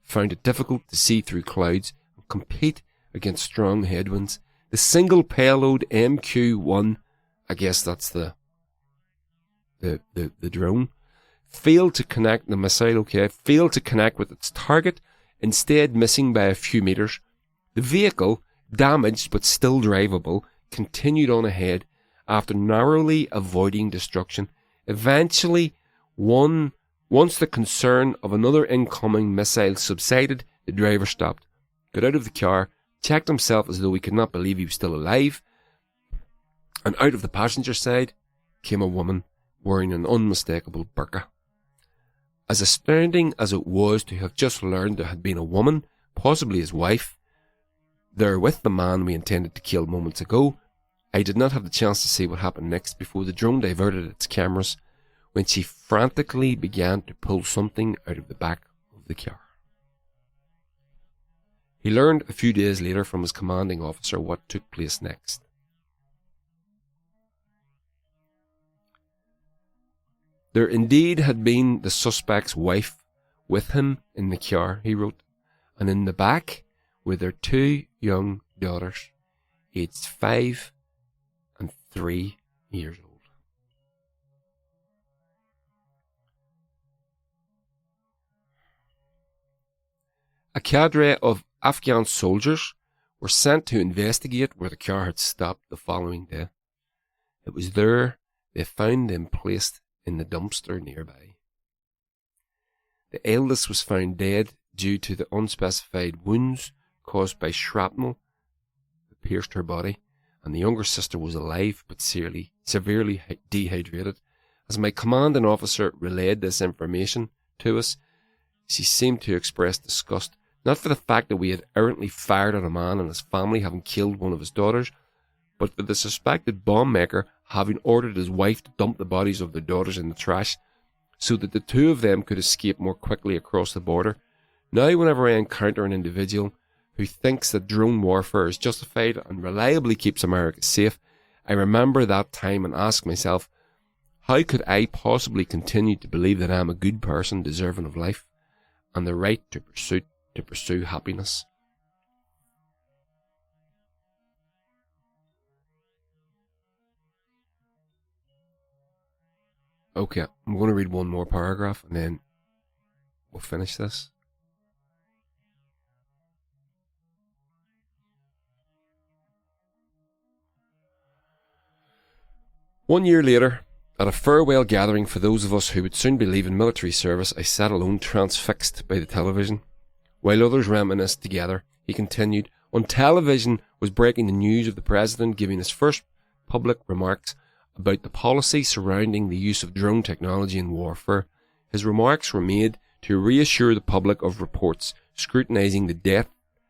found it difficult to see through clouds and compete against strong headwinds. The single payload MQ-1, I guess that's the drone, failed to connect with its target, instead missing by a few meters. The vehicle, damaged but still drivable, continued on ahead after narrowly avoiding destruction. Eventually, once the concern of another incoming missile subsided, the driver stopped, got out of the car, checked himself as though he could not believe he was still alive, and out of the passenger side came a woman wearing an unmistakable burqa. As astounding as it was to have just learned there had been a woman, possibly his wife, there with the man we intended to kill moments ago, I did not have the chance to see what happened next before the drone diverted its cameras, when she frantically began to pull something out of the back of the car. He learned a few days later from his commanding officer what took place next. There indeed had been the suspect's wife with him in the car, he wrote, and in the back were their 2 young daughters, aged 5 and 3 years old. A cadre of Afghan soldiers were sent to investigate where the car had stopped the following day. It was there they found them placed in the dumpster nearby. The eldest was found dead due to the unspecified wounds caused by shrapnel that pierced her body, and the younger sister was alive but severely dehydrated. As my commanding officer relayed this information to us, she seemed to express disgust, not for the fact that we had errantly fired at a man and his family having killed one of his daughters, but for the suspected bomb maker having ordered his wife to dump the bodies of their daughters in the trash so that the 2 of them could escape more quickly across the border. Now, whenever I encounter an individual who thinks that drone warfare is justified and reliably keeps America safe, I remember that time and ask myself, how could I possibly continue to believe that I am a good person deserving of life and the right to pursue happiness? Okay, I'm going to read one more paragraph and then we'll finish this. One year later, at a farewell gathering for those of us who would soon be leaving military service, I sat alone, transfixed by the television. While others reminisced together, he continued, on television was breaking the news of the President giving his first public remarks about the policy surrounding the use of drone technology in warfare. His remarks were made to reassure the public of reports scrutinising the death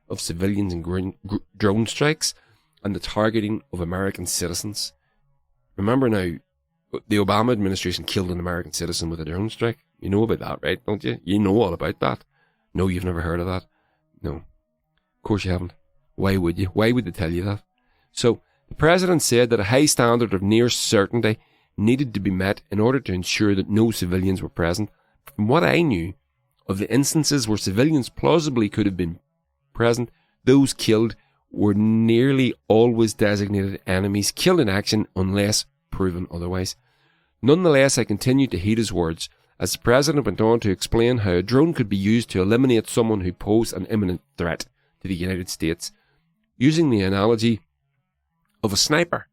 of civilians in drone strikes and the targeting of American citizens. Remember now, the Obama administration killed an American citizen with a drone strike. You know about that, right? Don't you? You know all about that. No, you've never heard of that. No. Of course you haven't. Why would you? Why would they tell you that? So, the president said that a high standard of near certainty needed to be met in order to ensure that no civilians were present. From what I knew of the instances where civilians plausibly could have been present, those killed were nearly always designated enemies killed in action unless proven otherwise. Nonetheless, I continued to heed his words, as the president went on to explain how a drone could be used to eliminate someone who posed an imminent threat to the United States, using the analogy of a sniper,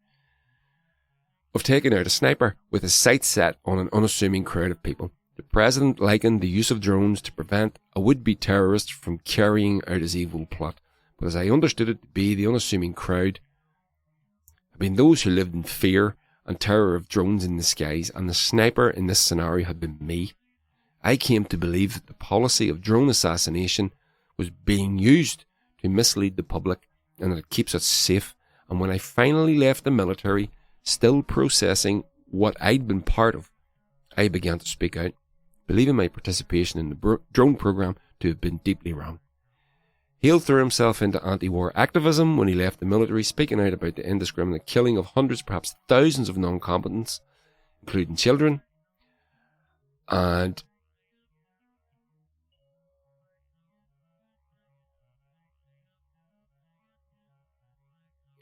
of taking out a sniper with his sights set on an unassuming crowd of people. The president likened the use of drones to prevent a would-be terrorist from carrying out his evil plot. But as I understood it to be, the unassuming crowd had been those who lived in fear and terror of drones in the skies, and the sniper in this scenario had been me. I came to believe that the policy of drone assassination was being used to mislead the public and that it keeps us safe. And when I finally left the military, still processing what I'd been part of, I began to speak out, believing my participation in the drone program to have been deeply wrong. Hale threw himself into anti-war activism when he left the military, speaking out about the indiscriminate killing of hundreds, perhaps thousands of non-combatants, including children. And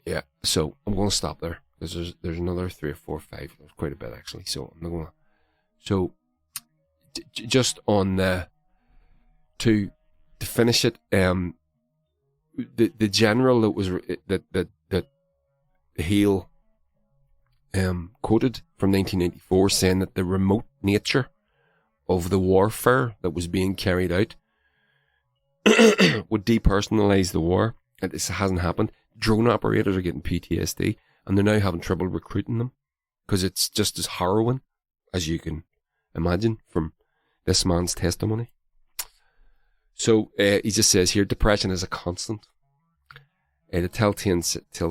yeah, so I'm going to stop there because there's another 3 or 4 or 5. There's quite a bit actually. So I'm not going to. So just on to finish it, the general that was that Hale quoted from 1994, saying that the remote nature of the warfare that was being carried out would depersonalize the war. And this hasn't happened. Drone operators are getting PTSD, and they're now having trouble recruiting them because it's just as harrowing as you can imagine from this man's testimony. So he just says here, depression is a constant. The telltale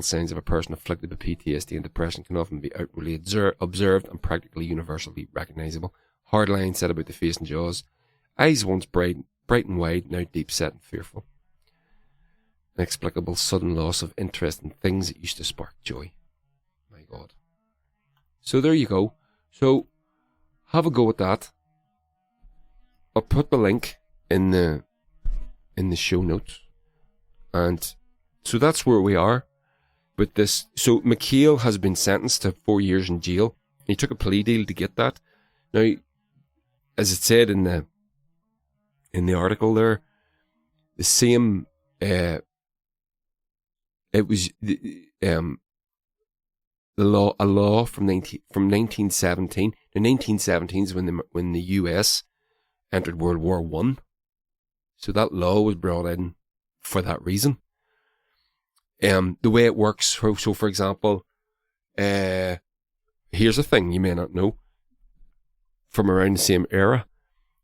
signs of a person afflicted with PTSD and depression can often be outwardly observed and practically universally recognizable. Hard lines set about the face and jaws. Eyes once bright and wide, now deep set and fearful. Inexplicable sudden loss of interest in things that used to spark joy. My God. So there you go. So have a go at that. I'll put the link in the show notes. And so that's where we are with this. So McHale has been sentenced to 4 years in jail. He took a plea deal to get that. Now, as it said in the article there, the same it was a law from 1917. The 1917 is when the US entered World War I. So that law was brought in for that reason. The way it works, so for example, here's a thing you may not know from around the same era,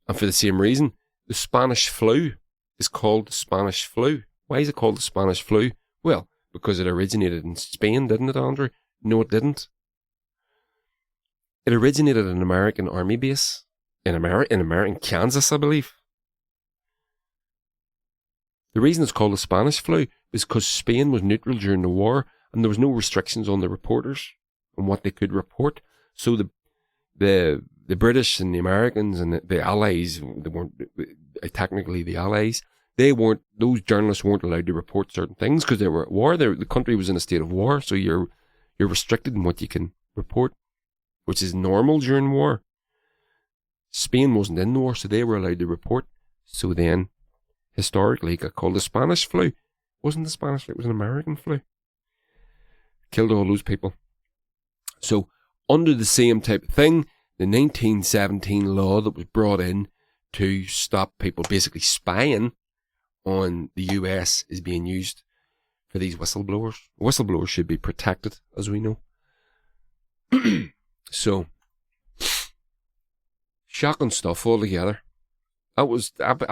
and for the same reason, the Spanish flu is called the Spanish flu. Why is it called the Spanish flu? Well, because it originated in Spain, didn't it, Andrew? No, it didn't. It originated in an American army base in American Kansas, I believe. The reason it's called the Spanish flu is because Spain was neutral during the war and there was no restrictions on the reporters on what they could report. So the British and the Americans and the Allies, they weren't technically the Allies, those journalists weren't allowed to report certain things because they were at war. The country was in a state of war, so you're restricted in what you can report, which is normal during war. Spain wasn't in the war, so they were allowed to report. So then, historically, it got called the Spanish flu. It wasn't the Spanish flu, it was an American flu. Killed all those people. So, under the same type of thing, the 1917 law that was brought in to stop people basically spying on the US is being used for these whistleblowers. Whistleblowers should be protected, as we know. So, shocking stuff altogether. I'll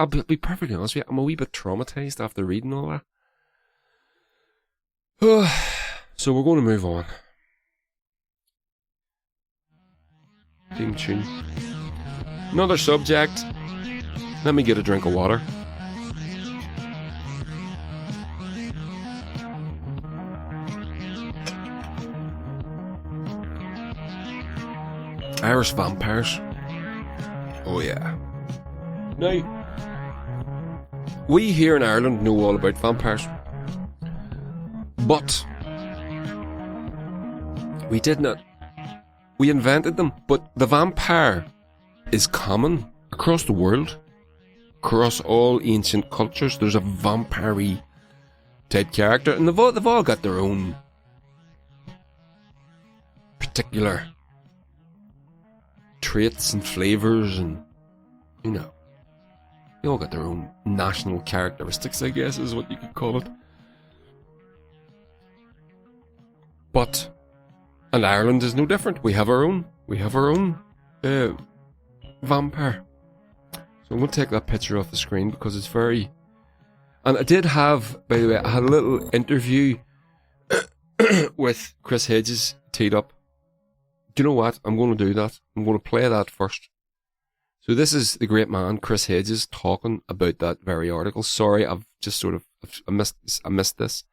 be perfectly honest with you, I'm a wee bit traumatized after reading all that. So we're going to move on. Theme tune. Another subject. Let me get a drink of water. Irish vampires. Oh yeah. Now, we here in Ireland know all about vampires, but we did not. We invented them, but the vampire is common across the world, across all ancient cultures. There's a vampire-y type character, and they've all got their own particular traits and flavours, and you know, they all got their own national characteristics, I guess is what you could call it. But, and Ireland is no different. We have our own vampire. So I'm going to take that picture off the screen because it's very... And I did have, by the way, I had a little interview with Chris Hedges teed up. Do you know what? I'm going to do that. I'm going to play that first. So this is the great man, Chris Hedges, talking about that very article. Sorry, I've just sort of... I missed this.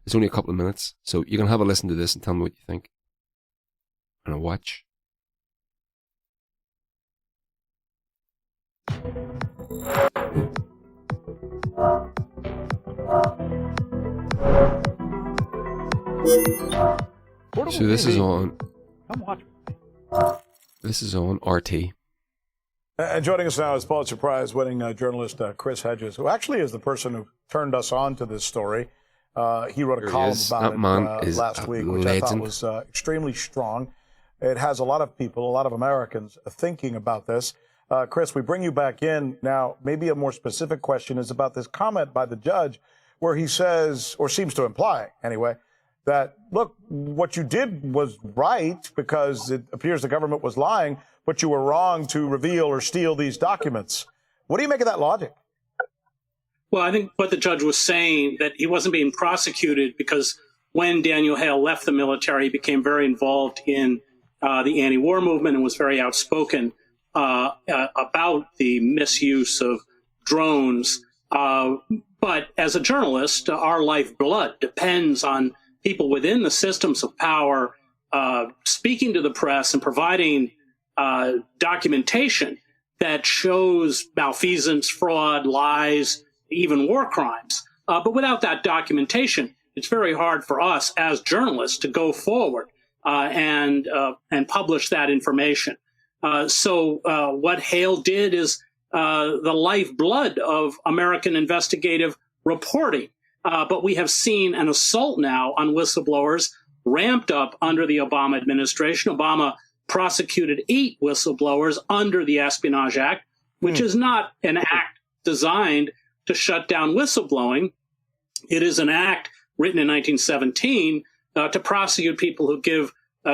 It's only a couple of minutes. So you can have a listen to this and tell me what you think. And a watch. So this is on... Come watch me. This is on RT. And joining us now is Pulitzer Prize-winning journalist Chris Hedges, who actually is the person who turned us on to this story. He wrote a column about it last week, which I thought was extremely strong. It has a lot of people, a lot of Americans thinking about this. Chris, we bring you back in. Now, maybe a more specific question is about this comment by the judge where he says, or seems to imply anyway, that, look, what you did was right because it appears the government was lying, but you were wrong to reveal or steal these documents. What do you make of that logic? Well, I think what the judge was saying, that he wasn't being prosecuted because when Daniel Hale left the military, he became very involved in the anti-war movement and was very outspoken about the misuse of drones. But as a journalist, our lifeblood depends on people within the systems of power speaking to the press and providing documentation that shows malfeasance, fraud, lies, even war crimes. But without that documentation, it's very hard for us as journalists to go forward and publish that information. So what Hale did is the lifeblood of American investigative reporting. But we have seen an assault now on whistleblowers ramped up under the Obama administration. Obama prosecuted 8 whistleblowers under the Espionage Act, which is not an act designed to shut down whistleblowing. It is an act written in 1917 to prosecute people who give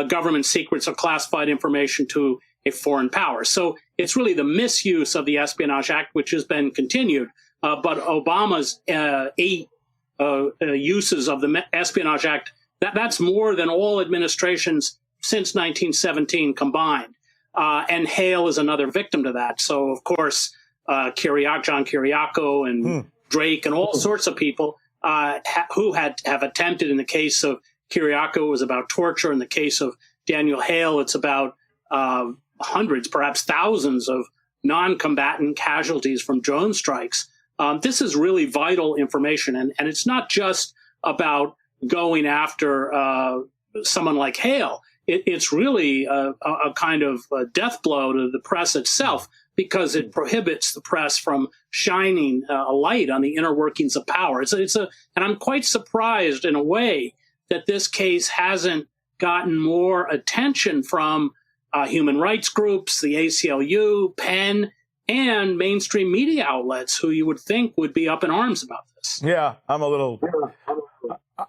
government secrets or classified information to a foreign power. So it's really the misuse of the Espionage Act, which has been continued. But Obama's 8 uses of the Espionage Act, that's more than all administrations since 1917 combined. And Hale is another victim to that. So, of course, John Kiriakou and Drake and all sorts of people who have attempted. In the case of Kiriakou, it was about torture. In the case of Daniel Hale, it's about hundreds, perhaps thousands of non-combatant casualties from drone strikes. This is really vital information. And it's not just about going after someone like Hale. It's really a kind of a death blow to the press itself, because it prohibits the press from shining a light on the inner workings of power. And I'm quite surprised in a way that this case hasn't gotten more attention from human rights groups, the ACLU, PEN, and mainstream media outlets who you would think would be up in arms about this. Yeah, I'm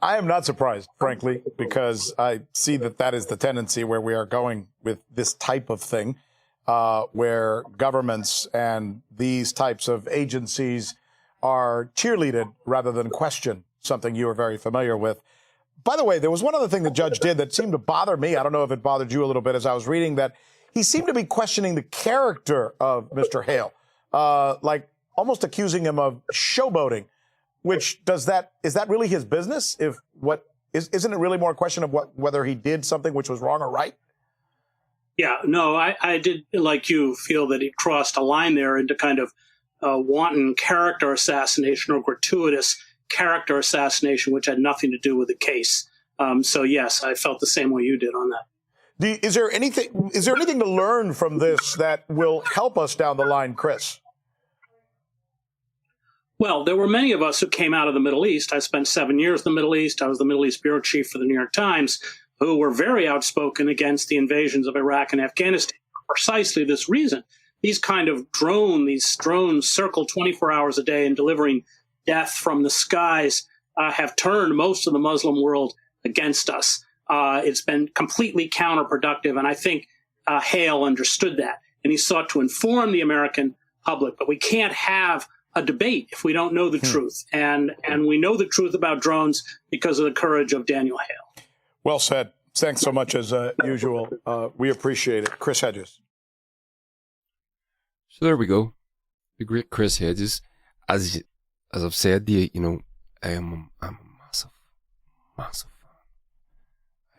I am not surprised, frankly, because I see that is the tendency where we are going with this type of thing, where governments and these types of agencies are cheerleaded rather than questioned, something you are very familiar with. By the way, there was one other thing the judge did that seemed to bother me. I don't know if it bothered you a little bit as I was reading that. He seemed to be questioning the character of Mr. Hale, like almost accusing him of showboating, which is that really his business? Isn't it really more a question of whether he did something which was wrong or right? Yeah, no, I did, like you, feel that he crossed a line there into kind of wanton character assassination or gratuitous character assassination, which had nothing to do with the case. So yes, I felt the same way you did on that. Is there anything to learn from this that will help us down the line, Chris? Well, there were many of us who came out of the Middle East. I spent 7 years in the Middle East. I was the Middle East bureau chief for the New York Times, who were very outspoken against the invasions of Iraq and Afghanistan for precisely this reason. These drones circle 24 hours a day and delivering death from the skies have turned most of the Muslim world against us. It's been completely counterproductive, and I think Hale understood that, and he sought to inform the American public. But we can't have a debate if we don't know the truth, and we know the truth about drones because of the courage of Daniel Hale. Well said. Thanks so much, as usual. We appreciate it. Chris Hedges. So there we go. The great Chris Hedges. As I've said, I am a massive.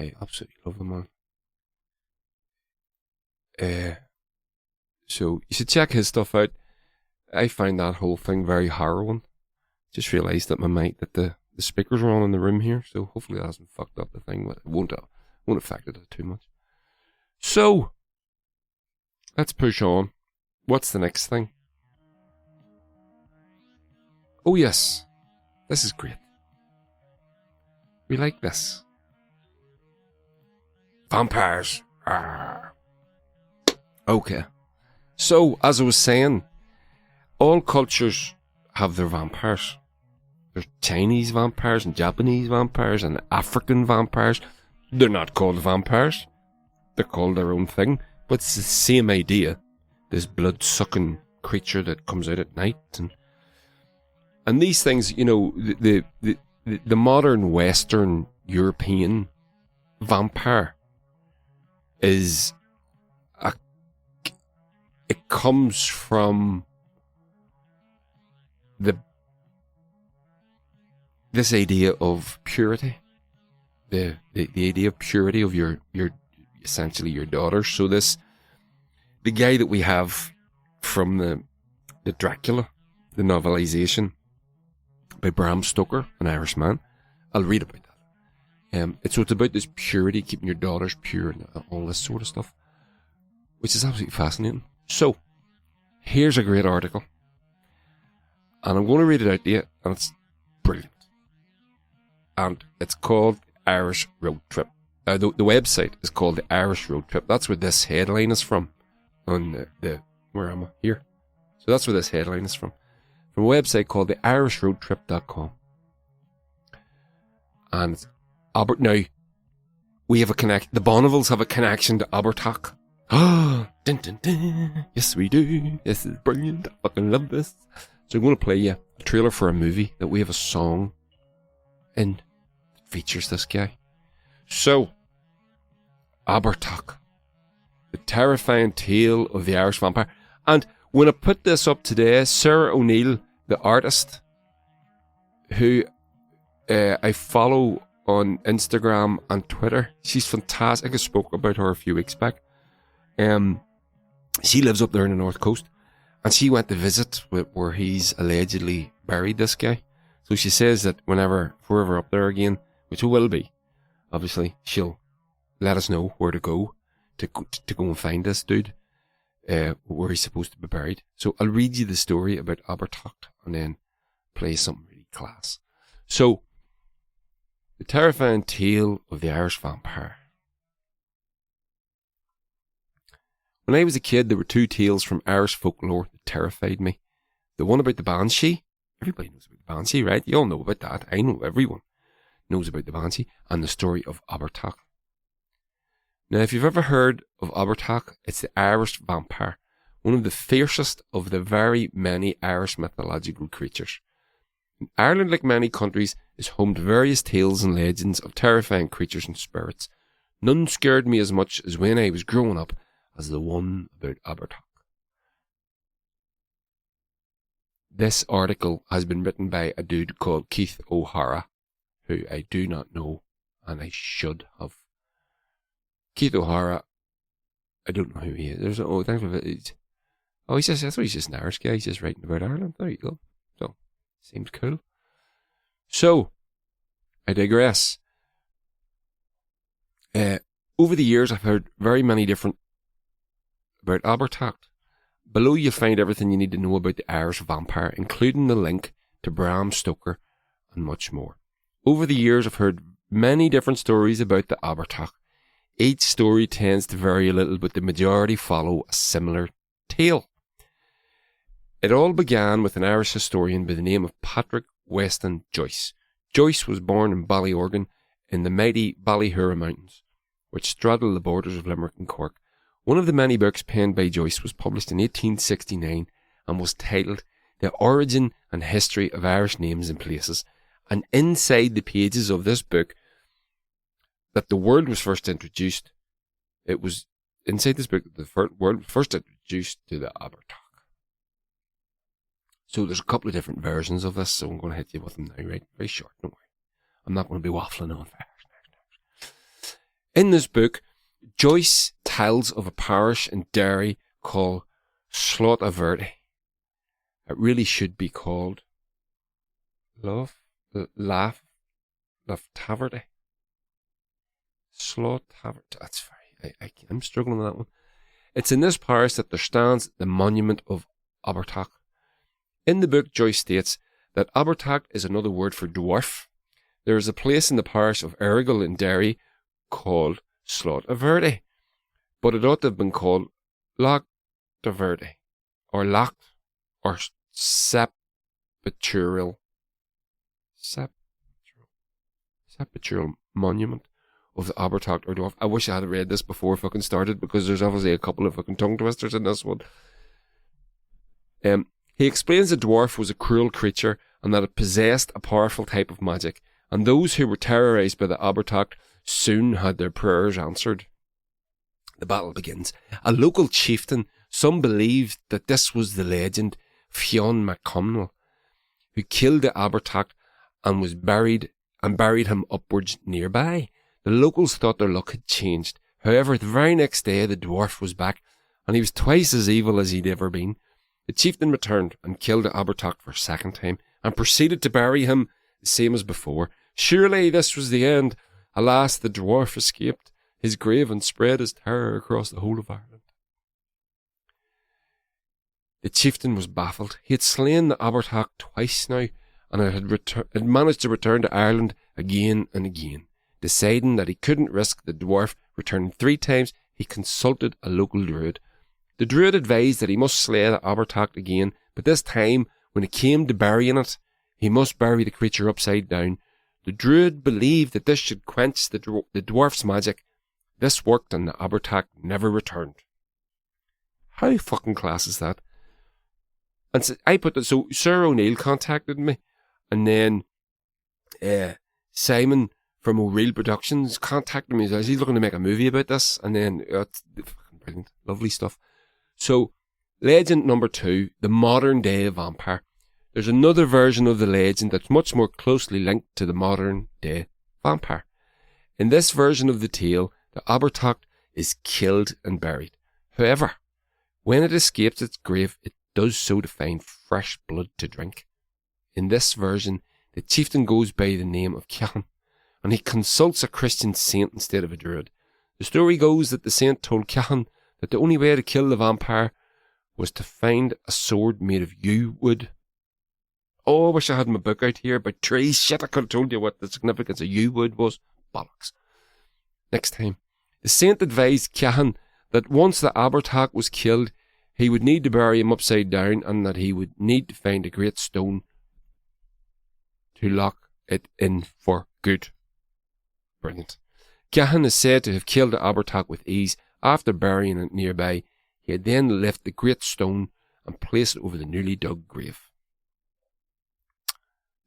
I absolutely love the man. So you should check his stuff out. I find that whole thing very harrowing. Just realised that the speakers are on in the room here, so hopefully that hasn't fucked up the thing, but it won't affect it too much. So let's push on. What's the next thing? Oh yes, this is great. We like this. Vampires. Okay. So, as I was saying, all cultures have their vampires. There's Chinese vampires and Japanese vampires and African vampires. They're not called vampires. They're called their own thing. But it's the same idea. This blood-sucking creature that comes out at night. And these things, the modern Western European vampire it comes from this idea of purity, the idea of purity of your essentially your daughter. So the guy that we have from the Dracula, the novelization by Bram Stoker, an Irishman. I'll read about that. So it's about this purity, keeping your daughters pure and all this sort of stuff, which is absolutely fascinating. So, here's a great article. And I'm going to read it out to you, and it's brilliant. And it's called Irish Road Trip. The website is called the Irish Road Trip. That's where this headline is from. On where am I? Here. So that's where this headline is from. From a website called the IrishRoadTrip.com. And it's Albert. Now, we have the Bonnevilles have a connection to Abertock. Dun, dun, dun. Yes, we do. This is brilliant. I fucking love this. So I'm going to play you a trailer for a movie that we have a song in that features this guy. So, Abertock, the terrifying tale of the Irish vampire. And when I put this up today, Sarah O'Neill, the artist, who I follow on Instagram and Twitter, she's fantastic. I spoke about her a few weeks back. She lives up there in the North Coast, and she went to visit where he's allegedly buried, this guy. So she says that if we're ever up there again, which we will be, obviously, she'll let us know where to go to go and find this dude, where he's supposed to be buried. So I'll read you the story about Abertock and then play something really class. So, the terrifying tale of the Irish vampire. When I was a kid, there were two tales from Irish folklore that terrified me. The one about the banshee. Everybody knows about the banshee, right? You all know about that. I know everyone. knows about the Banshee and the story of Abertach. Now, if you've ever heard of Abertach, it's the Irish vampire, one of the fiercest of the very many Irish mythological creatures. Ireland, like many countries, is home to various tales and legends of terrifying creatures and spirits. None scared me as much as when I was growing up as the one about Abertach. This article has been written by a dude called Keith O'Hara, who I do not know, and I should have. Keith O'Hara, I don't know who he is. He's just an Irish guy. He's just writing about Ireland. There you go. So, seems cool. So, I digress. Over the years, I've heard very many different about Abertach. Below you'll find everything you need to know about the Irish vampire, including the link to Bram Stoker and much more. Over the years, I've heard many different stories about the Abertach. Each story tends to vary a little, but the majority follow a similar tale. It all began with an Irish historian by the name of Patrick Weston Joyce. Joyce was born in Ballyorgan in the mighty Ballyhura Mountains, which straddle the borders of Limerick and Cork. One of the many books penned by Joyce was published in 1869 and was titled The Origin and History of Irish Names and Places. And inside the pages of this book, that the word was first introduced, it was inside this book that the word was first introduced to the Abertach. So there's a couple of different versions of this, so I'm going to hit you with them now, right? Very short, don't worry. I'm not going to be waffling on. In this book, Joyce tells of a parish in Derry called Slaughtaverty. It really should be called Slaughtaverty. That's very. I'm struggling with that one. It's in this parish that there stands the monument of Abertach. In the book, Joyce states that Abertach is another word for dwarf. There is a place in the parish of Errigal in Derry called Slaughtaverty, but it ought to have been called Lochtaverty, or Loch, or Sepulchral Monument of the Abertach or Dwarf. I wish I had read this before I fucking started, because there's obviously a couple of fucking tongue twisters in this one. He explains the dwarf was a cruel creature and that it possessed a powerful type of magic, and those who were terrorised by the Abertach soon had their prayers answered. The battle begins. A local chieftain, some believed that this was the legend Fionn MacCumnall, who killed the Abertach and was buried him upwards nearby. The locals thought their luck had changed. However, the very next day the dwarf was back, and he was twice as evil as he'd ever been. The chieftain returned and killed the Abertach for a second time, and proceeded to bury him the same as before. Surely this was the end. Alas, the dwarf escaped his grave and spread his terror across the whole of Ireland. The chieftain was baffled. He had slain the Abertach twice now, and had managed to return to Ireland again and again. Deciding that he couldn't risk the dwarf returning 3 times, he consulted a local druid. The druid advised that he must slay the Abertach again, but this time, when it came to burying it, he must bury the creature upside down. The druid believed that this should quench the dwarf's magic. This worked, and the Abertach never returned. How fucking class is that? And so Sir O'Neill contacted me, and then Simon from O'Reilly Productions contacted me. He's looking to make a movie about this, and then it's fucking brilliant, lovely stuff. So, legend number 2, the modern day vampire. There's another version of the legend that's much more closely linked to the modern day vampire. In this version of the tale, the Abertach is killed and buried. However, when it escapes its grave, it does so to find fresh blood to drink. In this version, the chieftain goes by the name of Cian, and he consults a Christian saint instead of a druid. The story goes that the saint told Cian that the only way to kill the vampire was to find a sword made of yew wood. Oh, I wish I had my book out here about trees. Shit, I could have told you what the significance of yew wood was. Bollocks. Next time, the saint advised Cian that once the Abertach was killed, he would need to bury him upside down, and that he would need to find a great stone to lock it in for good. Brilliant. Cahan is said to have killed the Abertach with ease. After burying it nearby, he had then left the great stone and placed it over the newly dug grave.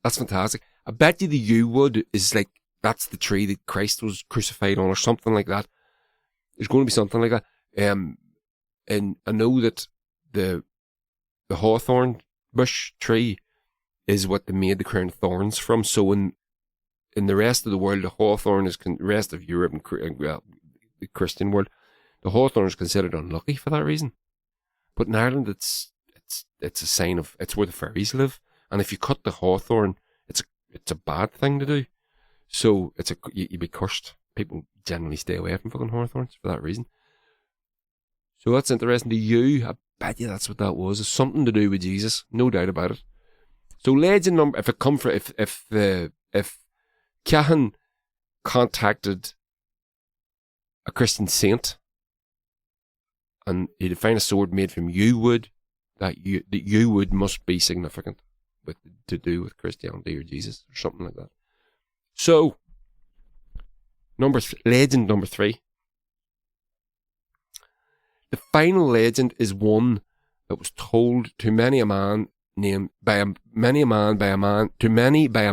That's fantastic. I bet you the yew wood is like, that's the tree that Christ was crucified on, or something like that. There's going to be something like that. And I know that the hawthorn bush tree is what they made the crown of thorns from. So in the rest of the world, the hawthorn is, the rest of Europe and the Christian world, the hawthorn is considered unlucky for that reason. But in Ireland, it's a sign of, it's where the fairies live. And if you cut the hawthorn, it's a bad thing to do. So you'd be cursed. People generally stay away from fucking hawthorns for that reason. So that's interesting. The yew, I bet you that's what that was. It's something to do with Jesus, no doubt about it. So legend number, if Cahan contacted a Christian saint and he'd find a sword made from yew wood, that yew wood must be significant to do with Christianity or Jesus or something like that. So, legend number 3. The final legend is one that was told to many by a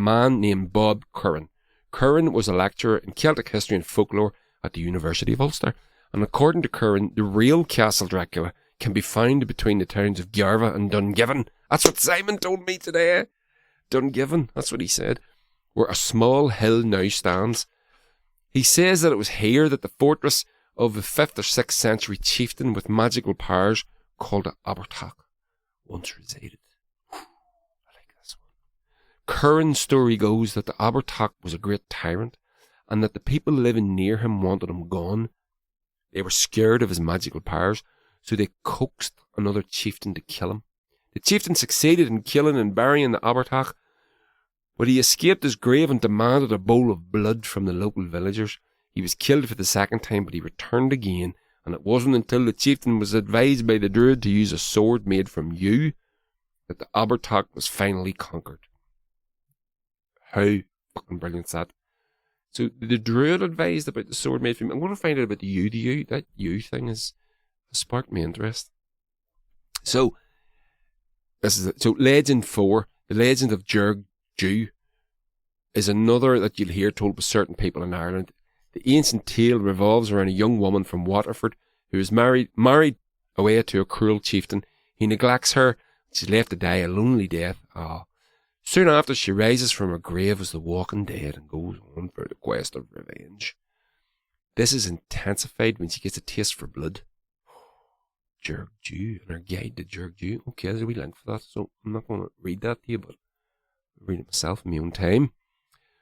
man named Bob Curran. Curran was a lecturer in Celtic history and folklore at the University of Ulster, and according to Curran, the real Castle Dracula can be found between the towns of Garva and Dungiven. That's what Simon told me today. Dungiven, that's what he said, where a small hill now stands. He says that it was here that the fortress of the 5th or 6th century chieftain with magical powers called Abertach once resided. I like this one. Curran's story goes that the Abertach was a great tyrant and that the people living near him wanted him gone. They were scared of his magical powers, so they coaxed another chieftain to kill him. The chieftain succeeded in killing and burying the Abertach, but he escaped his grave and demanded a bowl of blood from the local villagers. He was killed for the second time, but he returned again, and it wasn't until the chieftain was advised by the druid to use a sword made from yew that the Abertach was finally conquered. How fucking brilliant is that? So the druid advised about the sword made from... I'm going to find out about the yew. That yew thing has sparked my interest. So, legend 4, the legend of Jerg Jew, is another that you'll hear told by certain people in Ireland. The ancient tale revolves around a young woman from Waterford who is married away to a cruel chieftain. He neglects her. She's left to die a lonely death. Soon after, she rises from her grave as the walking dead and goes on for the quest of revenge. This is intensified when she gets a taste for blood. Jerg Jew, and her guide to Jerg Jew. Okay, there's a wee link for that, so I'm not going to read that to you, but I'll read it myself in my own time.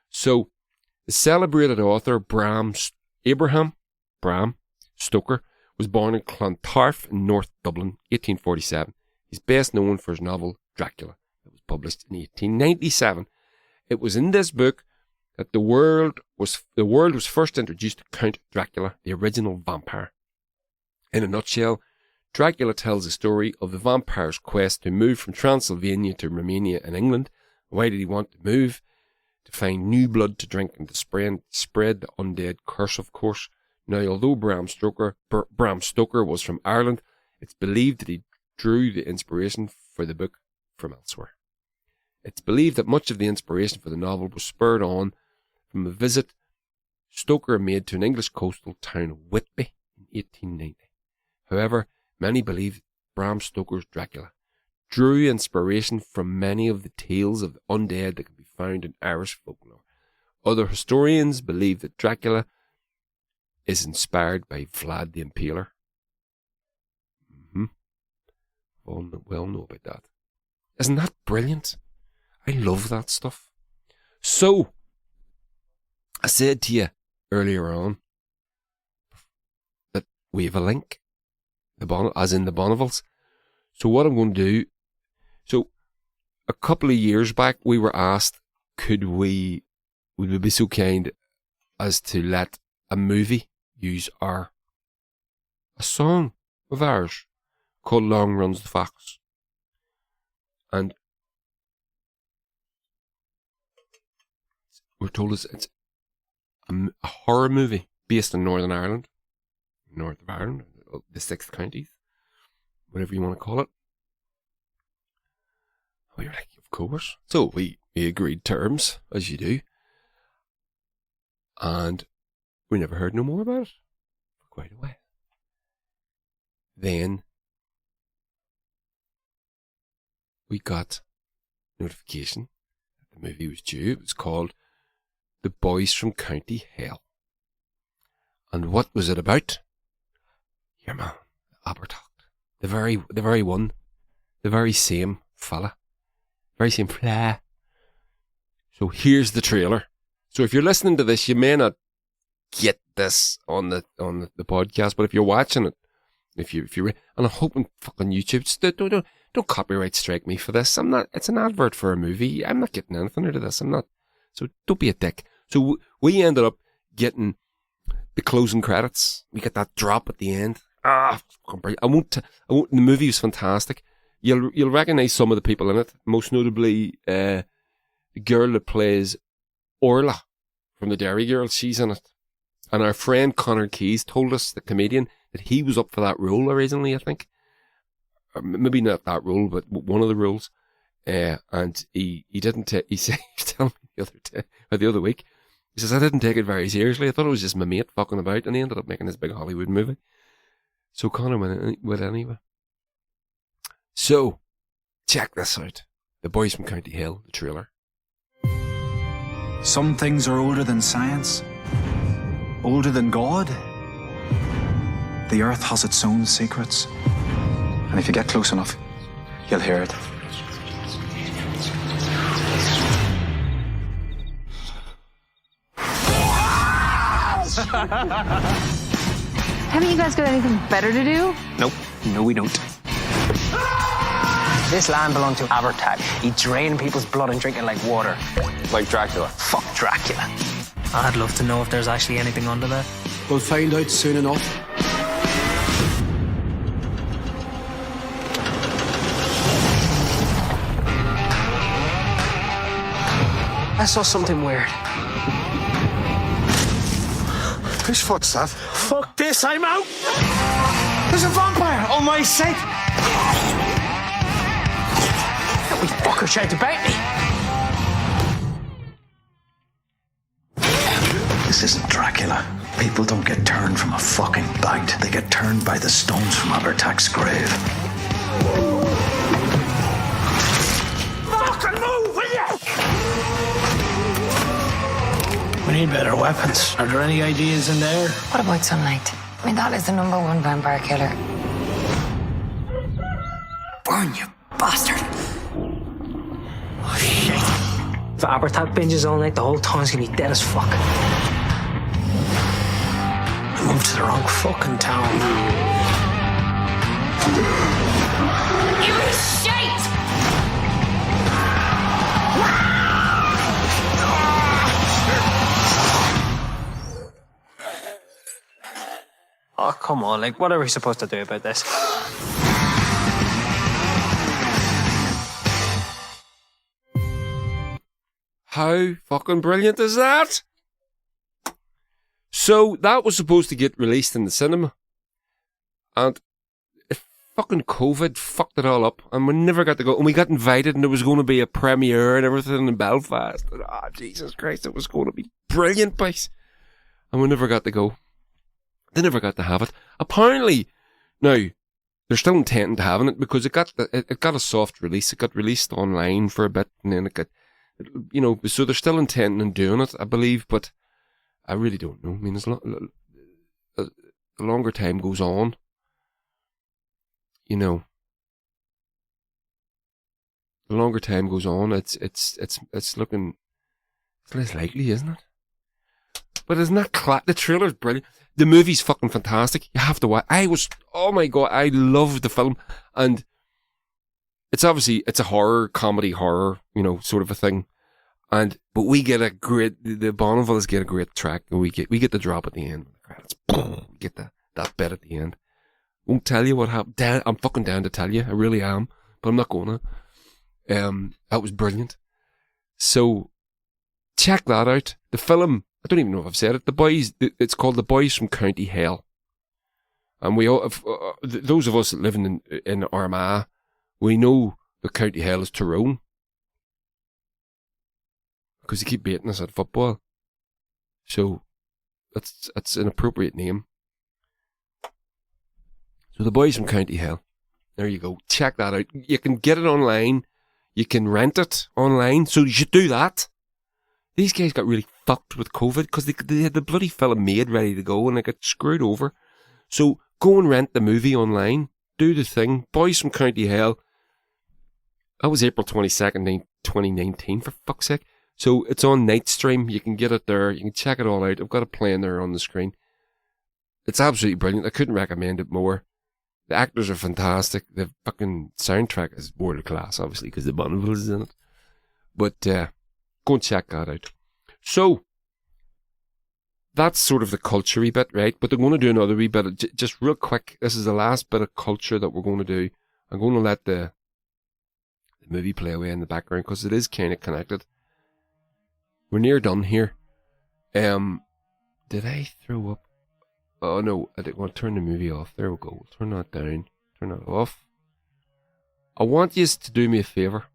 So, the celebrated author Abraham Bram Stoker was born in Clontarf in North Dublin, 1847. He's best known for his novel Dracula, that was published in 1897. It was in this book that the world was first introduced to Count Dracula, the original vampire. In a nutshell, Dracula tells the story of the vampire's quest to move from Transylvania to Romania in England. Why did he want to move? To find new blood to drink and to spread the undead curse, of course. Now, although Bram Stoker was from Ireland, it's believed that he drew the inspiration for the book from elsewhere. It's believed that much of the inspiration for the novel was spurred on from a visit Stoker made to an English coastal town of Whitby in 1890. However, many believe Bram Stoker's Dracula drew inspiration from many of the tales of the undead that can be found in Irish folklore. Other historians believe that Dracula is inspired by Vlad the Impaler. Well know about that. Isn't that brilliant? I love that stuff. So, I said to you earlier on that we have a link, as in the Bonnevils. So what I'm going to do, so a couple of years back we were asked, would we be so kind as to let a movie use a song of ours called Long Runs the Fox. And we're told it's a horror movie based in Northern Ireland, north of Ireland, the 6 counties, whatever you want to call it. We were like, of course. So we agreed terms, as you do. And we never heard no more about it for quite a while. Then we got notification that the movie was due. It was called The Boys from County Hell. And what was it about? Your man, Abertacht. The very one. The very same fella. Very same fella. So here's the trailer. So if you're listening to this, you may not get this on the podcast, but if you're watching it, if you and I'm hoping fucking YouTube, don't copyright strike me for this. I'm not. It's an advert for a movie. I'm not getting anything out of this. I'm not. So don't be a dick. So we ended up getting the closing credits. We get that drop at the end. I won't. The movie was fantastic. You'll recognize some of the people in it. Most notably, the girl that plays Orla from the Derry Girls. She's in it. And our friend Connor Keys told us, the comedian, that he was up for that role originally, I think. Or maybe not that role, but one of the roles. And he didn't take, he said, he was telling me the other week, he says, I didn't take it very seriously. I thought it was just my mate fucking about, and he ended up making this big Hollywood movie. So Connor went anyway. So, check this out. The Boys from County Hell, the trailer. Some things are older than science. Older than God. The earth has its own secrets. And if you get close enough, you'll hear it. Haven't you guys got anything better to do? Nope. No, we don't. This land belonged to Abertacht. He drained people's blood and drink it like water. Like Dracula. Fuck Dracula. I'd love to know if there's actually anything under there. We'll find out soon enough. I saw something weird. Whose foot's that? Fuck this, I'm out! There's a vampire on my set! That wee fucker tried to bite me! This isn't Dracula. People don't get turned from a fucking bite. They get turned by the stones from Abertacht's grave. Fucking move, will ya? We need better weapons. Are there any ideas in there? What about sunlight? I mean, that is the #1 vampire killer. Burn, you bastard! Oh, shit. If Abertacht binges all night, the whole town's gonna be dead as fuck. I moved to the wrong fucking town. You shite! Oh, come on, like, what are we supposed to do about this? How fucking brilliant is that? So, that was supposed to get released in the cinema. And fucking COVID fucked it all up. And we never got to go. And we got invited, and there was going to be a premiere and everything in Belfast. And, Jesus Christ, it was going to be brilliant, boys. And we never got to go. They never got to have it. Apparently, now, they're still intending to having it because it got a soft release. It got released online for a bit, and then it got, so they're still intending on doing it, I believe, but I really don't know. I mean, the longer time goes on, the longer time goes on, it's looking, it's less likely, isn't it? But isn't that the trailer's brilliant. The movie's fucking fantastic. You have to watch. Oh my God, I loved the film. And it's obviously, it's a comedy horror, sort of a thing. But we get the Bonneville's get a great track, and we get the drop at the end. It's get that bit at the end. Won't tell you what happened. I'm fucking down to tell you. I really am. But I'm not gonna. That was brilliant. So, check that out. The film, I don't even know if I've said it, it's called The Boys from County Hell. And we all, those of us that live in Armagh, we know the County Hell is Tyrone. Because they keep baiting us at football. So, that's an appropriate name. So, The Boys from County Hell. There you go. Check that out. You can get it online. You can rent it online. So, you should do that. These guys got really fucked with COVID because they had the bloody film made ready to go and they got screwed over. So, go and rent the movie online. Do the thing. Boys from County Hell. That was April 22nd, 2019, for fuck's sake. So, it's on Nightstream. You can get it there. You can check it all out. I've got it playing there on the screen. It's absolutely brilliant. I couldn't recommend it more. The actors are fantastic. The fucking soundtrack is world class, obviously, because the Bonneville is in it. But, go and check that out. So, that's sort of the culture-y bit, right? But they're going to do another wee bit, just real quick. This is the last bit of culture that we're going to do. I'm going to let the movie play away in the background because it is kind of connected. We're near done here. Did I throw up? Oh no, I didn't want to turn the movie off. There we go. We'll turn that down. Turn that off. I want you to do me a favour.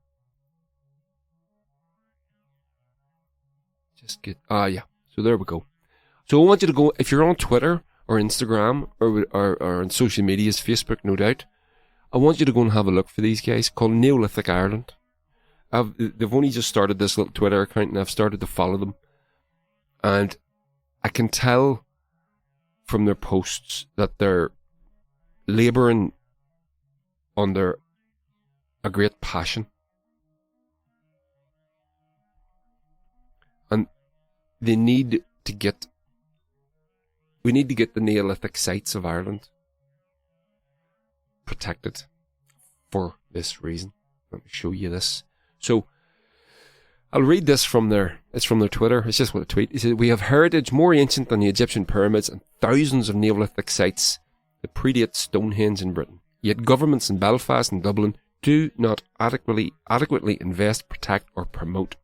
Just get... yeah. So there we go. So I want you to go... If you're on Twitter or Instagram or on social medias, Facebook, no doubt, I want you to go and have a look for these guys called Neolithic Ireland. They've only just started this little Twitter account and I've started to follow them. And I can tell from their posts that they're labouring under a great passion. And we need to get the Neolithic sites of Ireland protected for this reason. Let me show you this. So, I'll read this from it's from their Twitter. It's just what a tweet. It says, we have heritage more ancient than the Egyptian pyramids and thousands of Neolithic sites that predate Stonehenge in Britain. Yet governments in Belfast and Dublin do not adequately invest, protect or promote.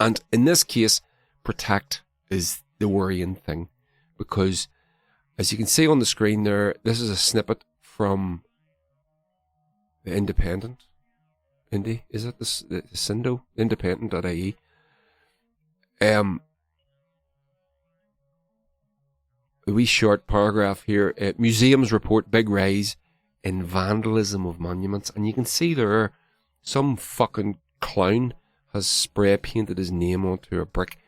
And in this case, protect is the worrying thing. Because, as you can see on the screen there, this is a snippet from the Independent. Indie, is it the Sindo? Independent.ie. A wee short paragraph here. Museums report big rise in vandalism of monuments. And you can see there, some fucking clown has spray painted his name onto a brick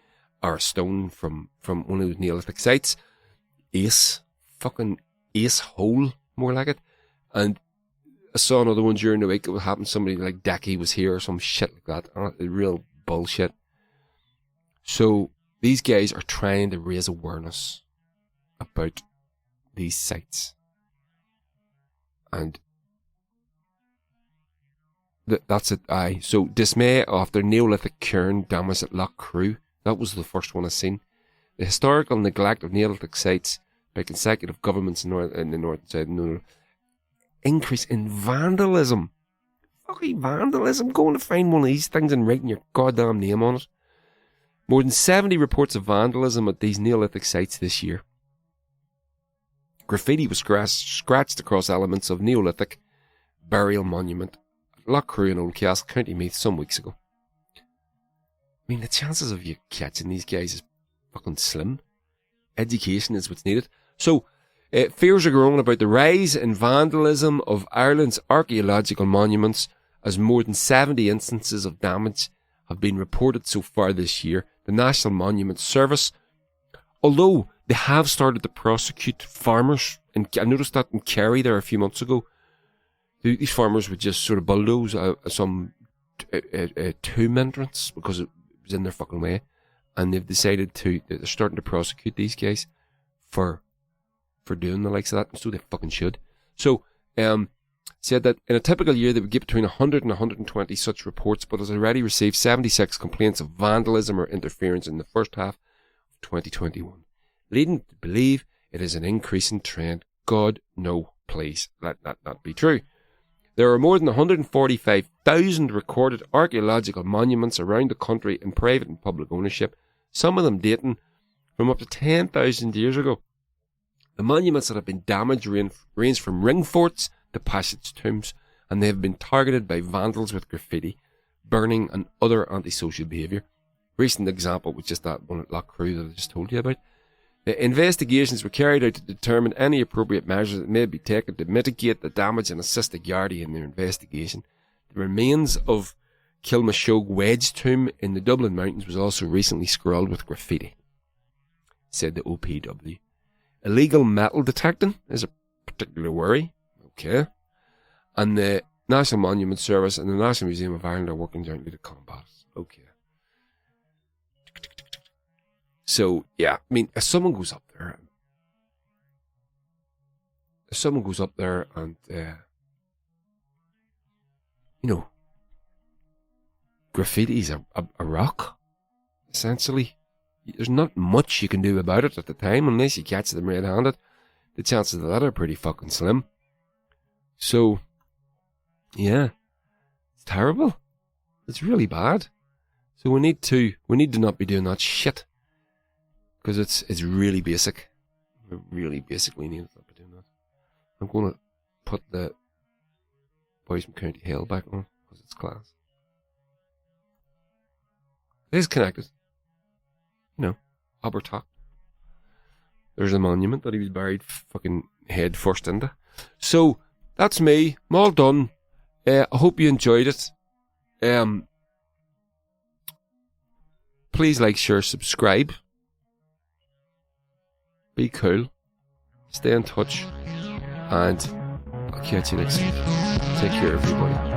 or a stone from one of those Neolithic sites. Fucking ace hole, more like it. And I saw another one during the week. It happened. Somebody like Decky was here or some shit like that. Real bullshit. So these guys are trying to raise awareness about these sites. And that's it. So dismay after Neolithic cairn damage at Loch Crew. That was the first one I seen. The historical neglect of Neolithic sites by consecutive governments in the north and south. No. Increase in vandalism. Fucking vandalism. Going to find one of these things and writing your goddamn name on it. More than 70 reports of vandalism at these Neolithic sites this year. Graffiti was scratched across elements of Neolithic burial monument at Loch Crew in Old Castle, County Meath, some weeks ago. I mean, the chances of you catching these guys is fucking slim. Education is what's needed. So, fears are growing about the rise in vandalism of Ireland's archaeological monuments as more than 70 instances of damage have been reported so far this year. The National Monument Service, although they have started to prosecute farmers, and I noticed that in Kerry there a few months ago, these farmers would just sort of bulldoze some tomb entrance because it was in their fucking way, and they've decided they're starting to prosecute these guys for doing the likes of that, and so they fucking should. So, said that in a typical year they would get between 100 and 120 such reports, but has already received 76 complaints of vandalism or interference in the first half of 2021, leading to believe it is an increasing trend. God, no, please, let that not be true. There are more than 145,000 recorded archaeological monuments around the country in private and public ownership, some of them dating from up to 10,000 years ago. The monuments that have been damaged range from ring forts to passage tombs, and they have been targeted by vandals with graffiti, burning and other antisocial behaviour. Recent example was just that one at Loch Crew that I just told you about. The investigations were carried out to determine any appropriate measures that may be taken to mitigate the damage and assist the Gardaí in their investigation. The remains of Kilmashogue Wedge tomb in the Dublin Mountains was also recently scrawled with graffiti, said the OPW. Illegal metal detecting is a particular worry. Okay. And the National Monument Service and the National Museum of Ireland are working jointly to combat it. Okay. So, yeah, I mean, if someone goes up there and, graffiti's a rock, essentially. There's not much you can do about it at the time unless you catch them red-handed. The chances of that are pretty fucking slim. So, yeah, it's terrible. It's really bad. So we need to not be doing that shit. Because it's really basic. We really basically need to not be doing that. I'm going to put the Boys from County Hale back on because it's class. It is connected. Abertach. There's a monument that he was buried fucking head first into. So, that's me. I'm all done. I hope you enjoyed it. Please like, share, subscribe. Be cool. Stay in touch. And I'll catch you next week. Take care, everybody.